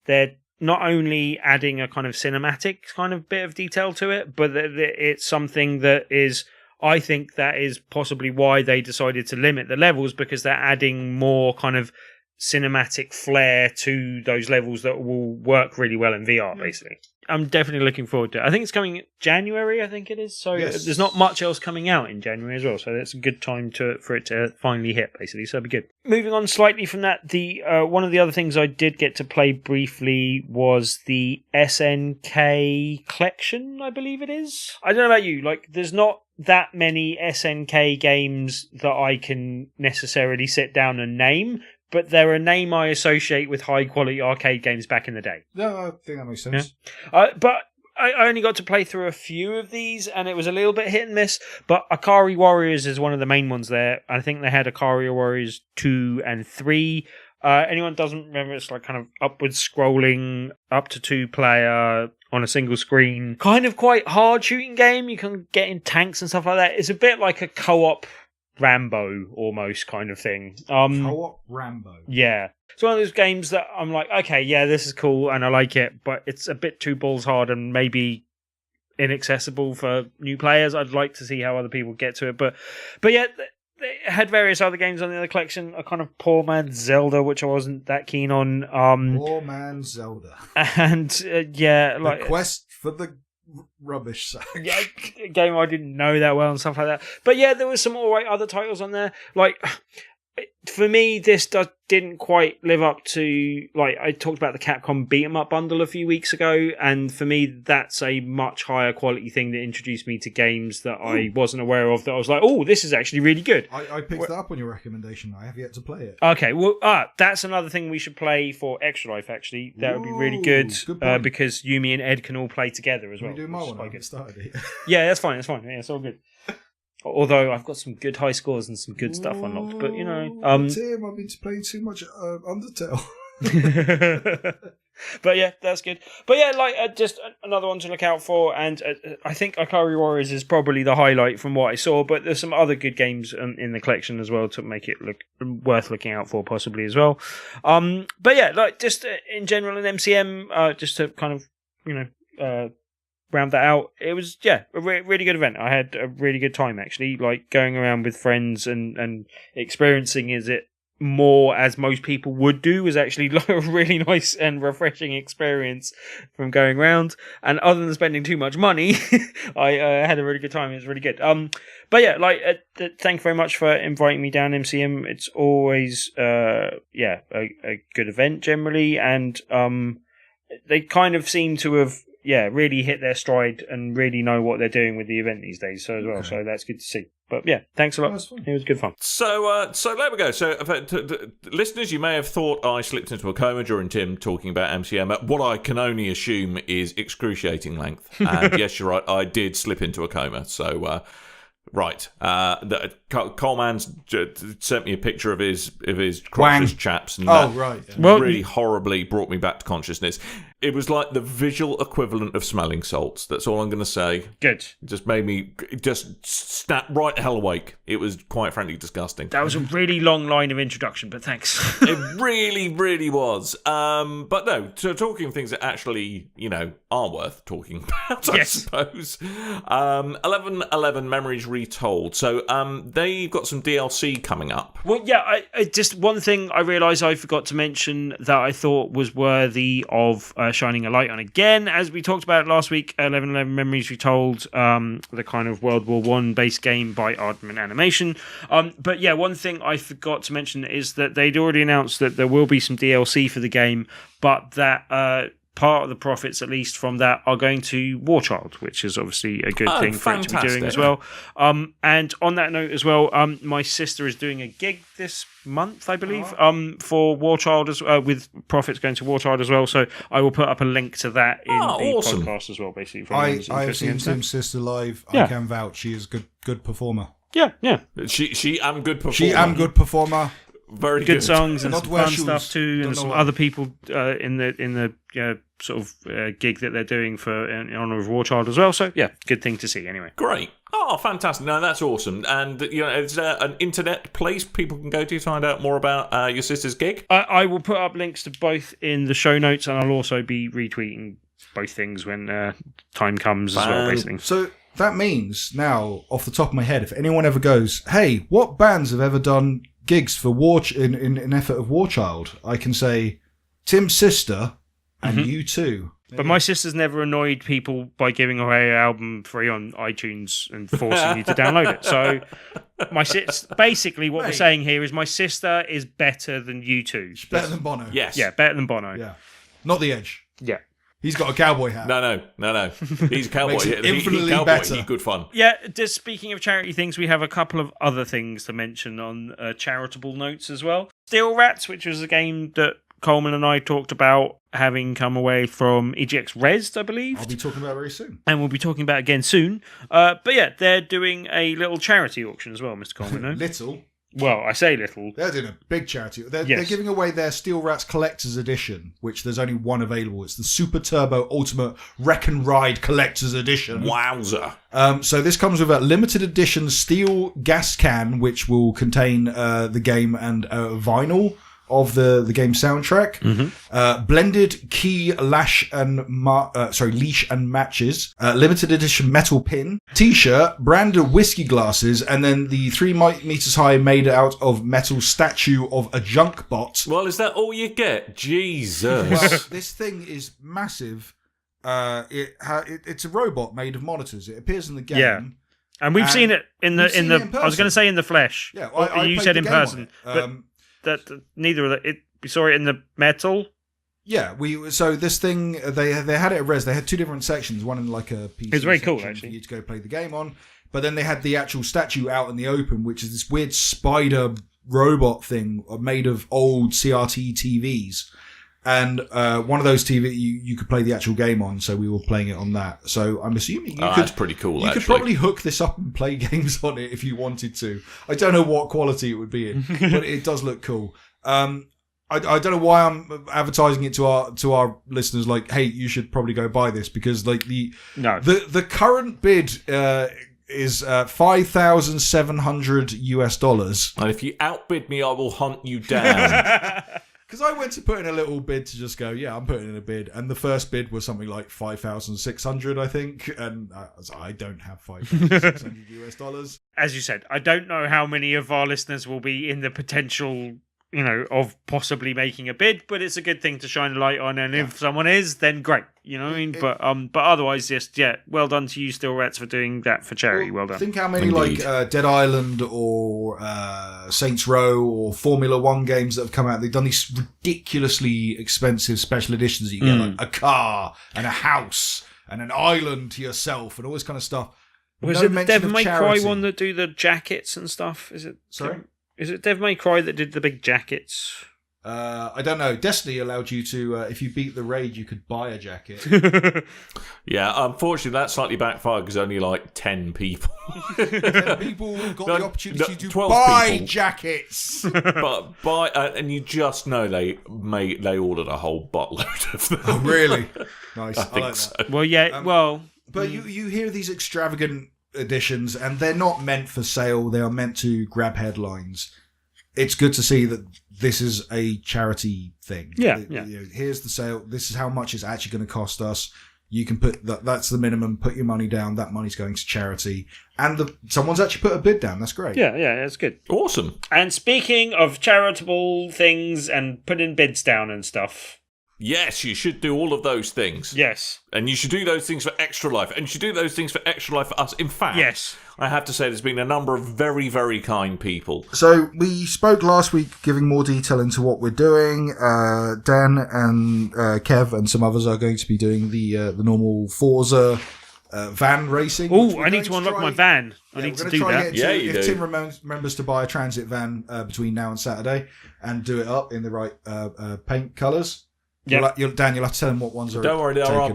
they're not only adding a kind of cinematic kind of bit of detail to it, but that it's something that is, I think that is possibly why they decided to limit the levels, because they're adding more kind of cinematic flair to those levels that will work really well in VR, basically. I'm definitely looking forward to it. I think it's coming January, I think it is. So There's not much else coming out in January as well. So that's a good time for it to finally hit, basically. So it'll be good. Moving on slightly from that, the one of the other things I did get to play briefly was the SNK collection, I believe it is. I don't know about you. There's not that many SNK games that I can necessarily sit down and name, but they're a name I associate with high-quality arcade games back in the day. No, I think that makes sense. Yeah. But I only got to play through a few of these, and it was a little bit hit and miss. But Akari Warriors is one of the main ones there. I think they had Akari Warriors 2 and 3. Anyone doesn't remember, it's like kind of upwards scrolling, up to 2-player on a single screen. Kind of quite hard shooting game. You can get in tanks and stuff like that. It's a bit like a co-op Rambo almost kind of thing. Co-op Rambo. Yeah. It's one of those games that I'm like, okay, yeah, this is cool and I like it, but it's a bit too balls hard and maybe inaccessible for new players. I'd like to see how other people get to it. But yeah, they had various other games on the other collection. A kind of poor man's Zelda, which I wasn't that keen on. Poor man's Zelda. And the quest for the rubbish sack. Yeah, a game I didn't know that well and stuff like that. But yeah, there was some alright other titles on there. Like, for me, this didn't quite live up to, like, I talked about the Capcom beat 'em up bundle a few weeks ago, and for me, that's a much higher quality thing that introduced me to games that I wasn't aware of, that I was like, oh, this is actually really good. I picked that up on your recommendation. I have yet to play it. Okay, well, that's another thing we should play for Extra Life, actually. That would be really good, because Yumi and Ed can all play together as well. Can we do my one? I haven't started it. Yeah, that's fine. Yeah, it's all good. Although I've got some good high scores and some good stuff unlocked, but you know, Tim, I've been playing too much Undertale. But yeah, that's good. But yeah, like just another one to look out for, and I think Ikari Warriors is probably the highlight from what I saw. But there's some other good games in the collection as well to make it look worth looking out for, possibly as well. But yeah, like just in general in MCM, just to kind of round that out, it was a really good event. I had a really good time actually, like going around with friends and experiencing it more as most people would do was actually like a really nice and refreshing experience from going around. And other than spending too much money, I had a really good time. It was really good. But yeah, like thank you very much for inviting me down, MCM. It's always a good event generally, and they kind of seem to have really hit their stride and really know what they're doing with the event these days. So as well, okay. So that's good to see. But yeah, thanks a lot. It was good fun. So there we go. So, listeners, you may have thought I slipped into a coma during Tim talking about MCM. What I can only assume is excruciating length. And yes, you're right. I did slip into a coma. So, right. Coleman sent me a picture of his crotchless chaps, and really horribly brought me back to consciousness. It was like the visual equivalent of smelling salts. That's all I'm going to say. Good. It just made me snap right the hell awake. It was quite frankly disgusting. That was a really long line of introduction, but thanks. It really, really was. But no, so talking of things that actually, are worth talking about, I suppose. 11/11 Memories Retold. So they've got some DLC coming up. Well, yeah, I just one thing I realised I forgot to mention that I thought was worthy of shining a light on again, as we talked about last week. 11/11 Memories Retold, the kind of World War I based game by Aardman Animation. But yeah, one thing I forgot to mention is that they'd already announced that there will be some DLC for the game, but that part of the profits, at least from that, are going to Warchild, which is obviously a good thing for it to be doing as well. And on that note as well, my sister is doing a gig this month, I believe, for Warchild with profits going to Warchild as well. So I will put up a link to that in the podcast as well, basically. I have seen Tim's sister live. Yeah. I can vouch. She is good performer. Yeah. She am good performer. Very good songs and some fun stuff too, and some other people in the sort of gig that they're doing in honour of Warchild as well. So yeah, good thing to see anyway. Great. Oh, fantastic. No, that's awesome. And it's an internet place people can go to find out more about your sister's gig. I will put up links to both in the show notes, and I'll also be retweeting both things when time comes as well, basically. So that means now, off the top of my head, if anyone ever goes, hey, what bands have ever done gigs for in effort of Warchild, I can say Tim's sister and you too. But my sister's never annoyed people by giving away an album free on iTunes and forcing you to download it. So basically what we're saying here is my sister is better than you two. Better than Bono. Yes. Yeah, better than Bono. Yeah. Not the Edge. Yeah. He's got a cowboy hat. No. He's a cowboy. Makes it infinitely cowboy. better. He's good fun. Yeah, just speaking of charity things, we have a couple of other things to mention on charitable notes as well. Steel Rats, which was a game that Coleman and I talked about having come away from EGX Res, I believe. I'll be talking about it very soon. And we'll be talking about it again soon. But yeah, they're doing a little charity auction as well, Mr. Coleman. No? Little? Well, I say little. They're doing a big charity. They're giving away their Steel Rats Collector's Edition, which there's only one available. It's the Super Turbo Ultimate Wreck and Ride Collector's Edition. Wowza. So this comes with a limited edition steel gas can, which will contain the game and vinyl of the game soundtrack, blended key leash and matches, limited edition metal pin, t-shirt, branded whiskey glasses, and then the 3 meters high made out of metal statue of a junk bot. Well, is that all you get? Jesus. Well, this thing is massive, It's a robot made of monitors. It appears in the game. Yeah. And we've seen it in the I was going to say in the flesh. Yeah, you said in person, but that neither of that. We saw it in the metal. Yeah, so this thing they had it at Res. They had two different sections. One in like a PC. It's very cool, section actually. for you to go play the game on. But then they had the actual statue out in the open, which is this weird spider robot thing made of old CRT TVs. And one of those TV you could play the actual game on, so we were playing it on that. So I'm assuming that's pretty cool. You could probably hook this up and play games on it if you wanted to. I don't know what quality it would be in, but it does look cool. I don't know why I'm advertising it to our listeners. Like, hey, you should probably go buy this because like the current bid is $5,700 And if you outbid me, I will hunt you down. Because I went to put in a little bid to just go, yeah, I'm putting in a bid, and the first bid was something like $5,600, I think, and I don't have $5,600. As you said, I don't know how many of our listeners will be in the potential, of possibly making a bid, but it's a good thing to shine a light on, and if someone is, then great, what I mean? But otherwise, just, well done to you, Still Rats, for doing that for charity. Well done. Think how many, Dead Island or Saints Row or Formula One games that have come out. They've done these ridiculously expensive special editions that you get, like a car and a house and an island to yourself and all this kind of stuff. Was it the Devil May Cry one that do the jackets and stuff? Is it? Sorry? Is it Devil May Cry that did the big jackets? I don't know. Destiny allowed you to, if you beat the raid, you could buy a jacket. Yeah, unfortunately, that slightly backfired because only like 10 people. 10 people got the opportunity to 12 buy people. Jackets. But and you just know they ordered a whole buttload of them. Oh, really? Nice. I think like so. that. Well, yeah, But you hear these extravagant editions, and they're not meant for sale. They are meant to grab headlines. It's good to see that this is a charity thing. Yeah. Here's the sale. This is how much it's actually going to cost us. You can put that's the minimum. Put your money down. That money's going to charity. And someone's actually put a bid down. That's great. Yeah, that's good. Awesome. And speaking of charitable things and putting bids down and stuff. Yes, you should do all of those things. Yes. And you should do those things for Extra Life. And you should do those things for Extra Life for us. In fact, yes. I have to say there's been a number of very, very kind people. So we spoke last week giving more detail into what we're doing. Dan and Kev and some others are going to be doing the normal Forza van racing. Oh, I need to unlock my van. I need to do that. Yeah, you do. If Tim remembers to buy a transit van between now and Saturday and do it up in the right paint colours. Yep. Dan, you'll have to tell them what ones are. Don't worry, there are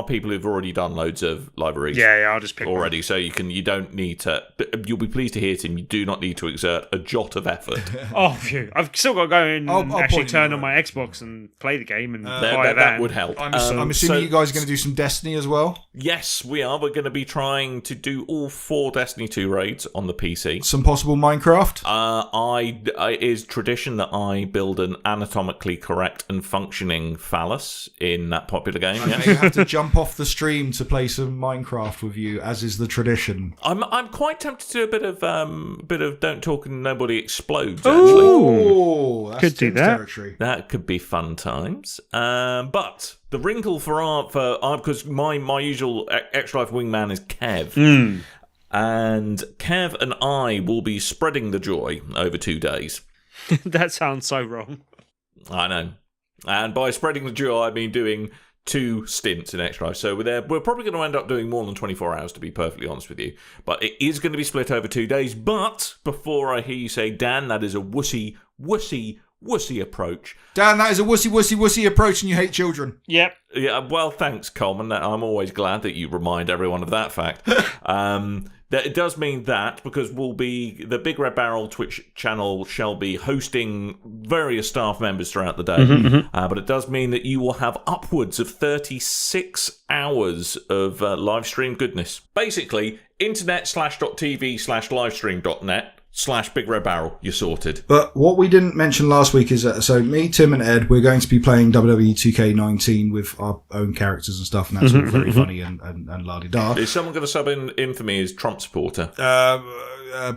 people who've already done loads of libraries. Yeah, I'll just pick already. one. So you don't need to. You'll be pleased to hear, Tim. You do not need to exert a jot of effort. Oh, phew. I've still got to go and I'll actually turn on my Xbox and play the game and buy a van. That would help. I'm assuming you guys are going to do some Destiny as well. Yes, we are. We're going to be trying to do all 4 Destiny 2 raids on the PC. Some possible Minecraft. It is tradition that I build an anatomically correct and functioning phallus in that popular game. Okay, Yeah. you have to jump off the stream to play some Minecraft with you, as is the tradition. I'm quite tempted to do a bit of Don't Talk and Nobody Explodes. Actually, Oh, that's could do Tim's that. territory. that could be fun times. But the wrinkle for because my usual Extra Life wingman is Kev. And Kev and I will be spreading the joy over 2 days. That sounds so wrong. I know. And by spreading the joy, I mean doing 2 stints in Extra Life. So we're probably going to end up doing more than 24 hours, to be perfectly honest with you. But it is going to be split over 2 days. But before I hear you say, Dan, that is a wussy approach. Dan, that is a wussy approach, and you hate children. Yep. Yeah, well, thanks, Coleman. I'm always glad that you remind everyone of that fact. That it does mean that, because the Big Red Barrel Twitch channel shall be hosting various staff members throughout the day. But it does mean that you will have upwards of 36 hours of live stream goodness. Basically, internet/.tv/livestream.net/Big Red Barrel. You're sorted. But what we didn't mention last week is that, so me, Tim, and Ed, we're going to be playing WWE 2K19 with our own characters and stuff, and that's all very funny and la-di-da. Is someone going to sub in for me as Trump supporter?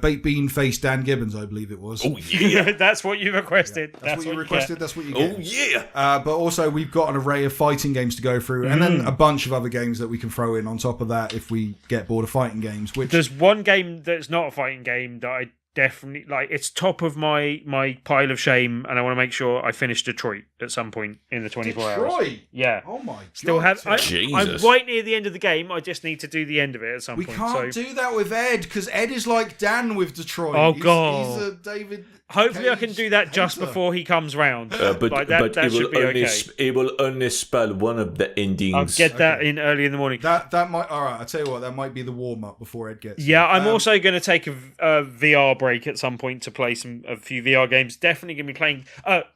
Baked Bean Face Dan Gibbons, I believe it was. Oh, yeah. That's what you requested. That's what you requested. That's what you get. Oh, yeah. But also, we've got an array of fighting games to go through, and then a bunch of other games that we can throw in on top of that if we get bored of fighting games. Which There's one game that's not a fighting game that I definitely like. It's top of my pile of shame, and I want to make sure I finish Detroit at some point in the 24 hours. Detroit? Yeah. Oh my god. Still have. I'm Jesus. right near the end of the game. I just need to do the end of it at some We point. can't so do that with Ed, because Ed is like Dan with Detroit. Oh, He's God. a David. hopefully I can Cage do that just hater. before he comes round. But that it should will be only okay. it will only spell one of the endings. I'll get that in early in the morning. That might. All right, I'll tell you what. That might be the warm up before Ed gets. Yeah, here. I'm also going to take a VR break at some point to play a few VR games. Definitely going to be playing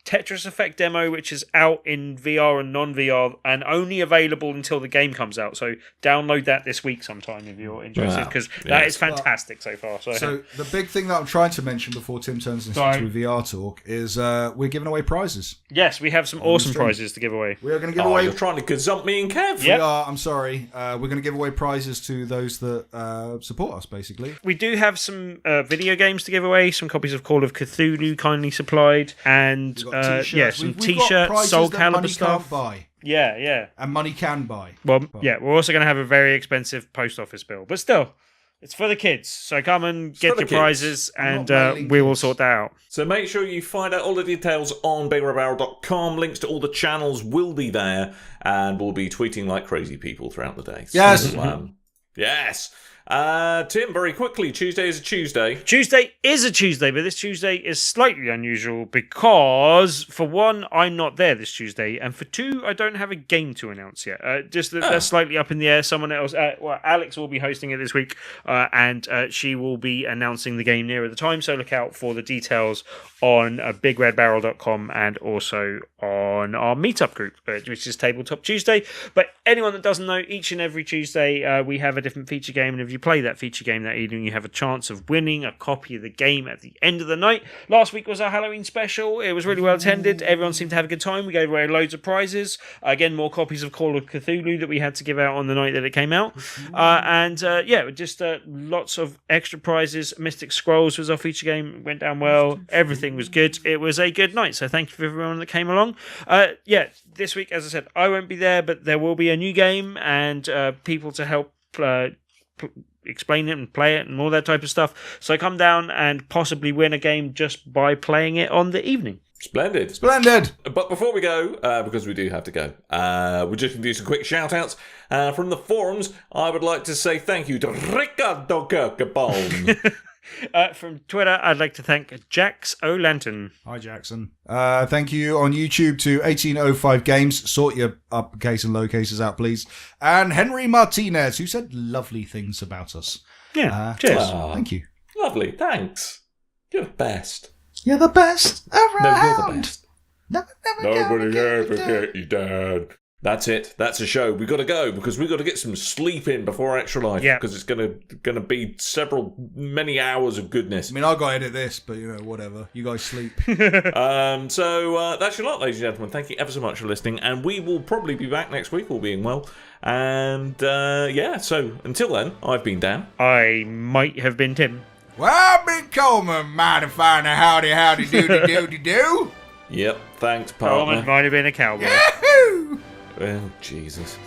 Tetris Effect demo, which is out in VR and non-VR and only available until the game comes out. So download that this week sometime if you're interested, because that is fantastic so far. So the big thing that I'm trying to mention before Tim turns this into a VR talk is we're giving away prizes. Yes, we have some awesome prizes to give away. We are going to give away. You're trying to gazump me and Kev. We are. I'm sorry. We're going to give away prizes to those that support us. Basically, We do have some video games to give away, some copies of Call of Cthulhu kindly supplied, and we've got t-shirts. some We've got t-shirts, prizes Soul that Calibur money stuff. can't buy, Yeah. and money can buy. Well, yeah, we're also going to have a very expensive post office bill, but still, it's for the kids. So come and get for the your kids. prizes, and not mailing we will kids. sort that out. So make sure you find out all the details on BigRedBarrel.com. Links to all the channels will be there, and we'll be tweeting like crazy people throughout the day. Yes. So, yes. Tim, very quickly, Tuesday is a Tuesday. Tuesday is a Tuesday, but this Tuesday is slightly unusual because, for one, I'm not there this Tuesday, and for two, I don't have a game to announce yet. Just that they're slightly up in the air. Someone else, Alex will be hosting it this week, and she will be announcing the game nearer the time, so look out for the details on BigRedBarrel.com and also on our meetup group, which is Tabletop Tuesday. But anyone that doesn't know, each and every Tuesday we have a different feature game, and if you play that feature game that evening, you have a chance of winning a copy of the game at the end of the night. Last week was our Halloween special. It was really well attended. Everyone seemed to have a good time. We gave away loads of prizes. Again, more copies of Call of Cthulhu that we had to give out on the night that it came out. Just lots of extra prizes. Mystic Scrolls was our feature game. It went down well. Everything was good. It was a good night. So thank you for everyone that came along. This week, as I said, I won't be there, but there will be a new game and people to help explain it and play it and all that type of stuff. So come down and possibly win a game just by playing it on the evening. Splendid. But before we go, because we do have to go, we're just going to do some quick shout-outs. From the forums, I would like to say thank you to Ricardo Kirkebone. From Twitter, I'd like to thank Jax O'Lantern. Hi, Jackson. Thank you on YouTube to 1805 Games. Sort your uppercase and lowercases out, please. And Henry Martinez, who said lovely things about us. Yeah, cheers. Thank you. Lovely, thanks. You're the best. You're the best around. No, you're the best. Never Nobody ever get you down. That's it. That's a show. We got to go because we got to get some sleep in before Extra Life. Yeah. Because it's gonna be many hours of goodness. I mean, I've got to edit this, but whatever. You guys sleep. So that's your lot, ladies and gentlemen. Thank you ever so much for listening, and we will probably be back next week, all being well. And so until then, I've been Dan. I might have been Tim. Well, I've been Coleman, mighty fine, howdy, do. Yep. Thanks, partner. Coleman might have been a cowboy. Yahoo! Well, Jesus.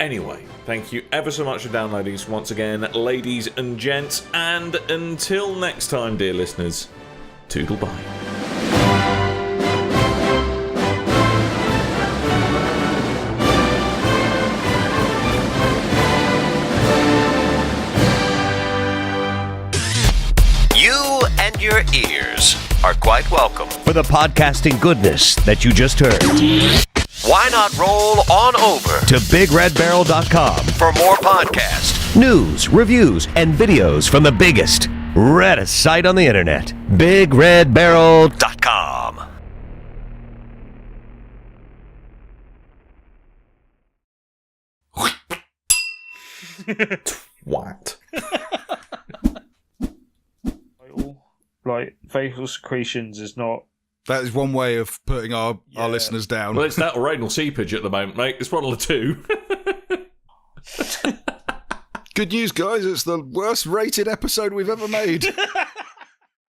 Anyway, thank you ever so much for downloading us once again, ladies and gents. And until next time, dear listeners, toodle bye. You and your ears are quite welcome. For the podcasting goodness that you just heard. Why not roll on over To BigRedBarrel.com. for more podcasts? News, reviews, and videos from the biggest, reddest site on the internet. BigRedBarrel.com. What? Like, facial secretions is not... That is one way of putting our listeners down. Well, it's that or anal seepage at the moment, mate. It's one of the two. Good news, guys. It's the worst rated episode we've ever made.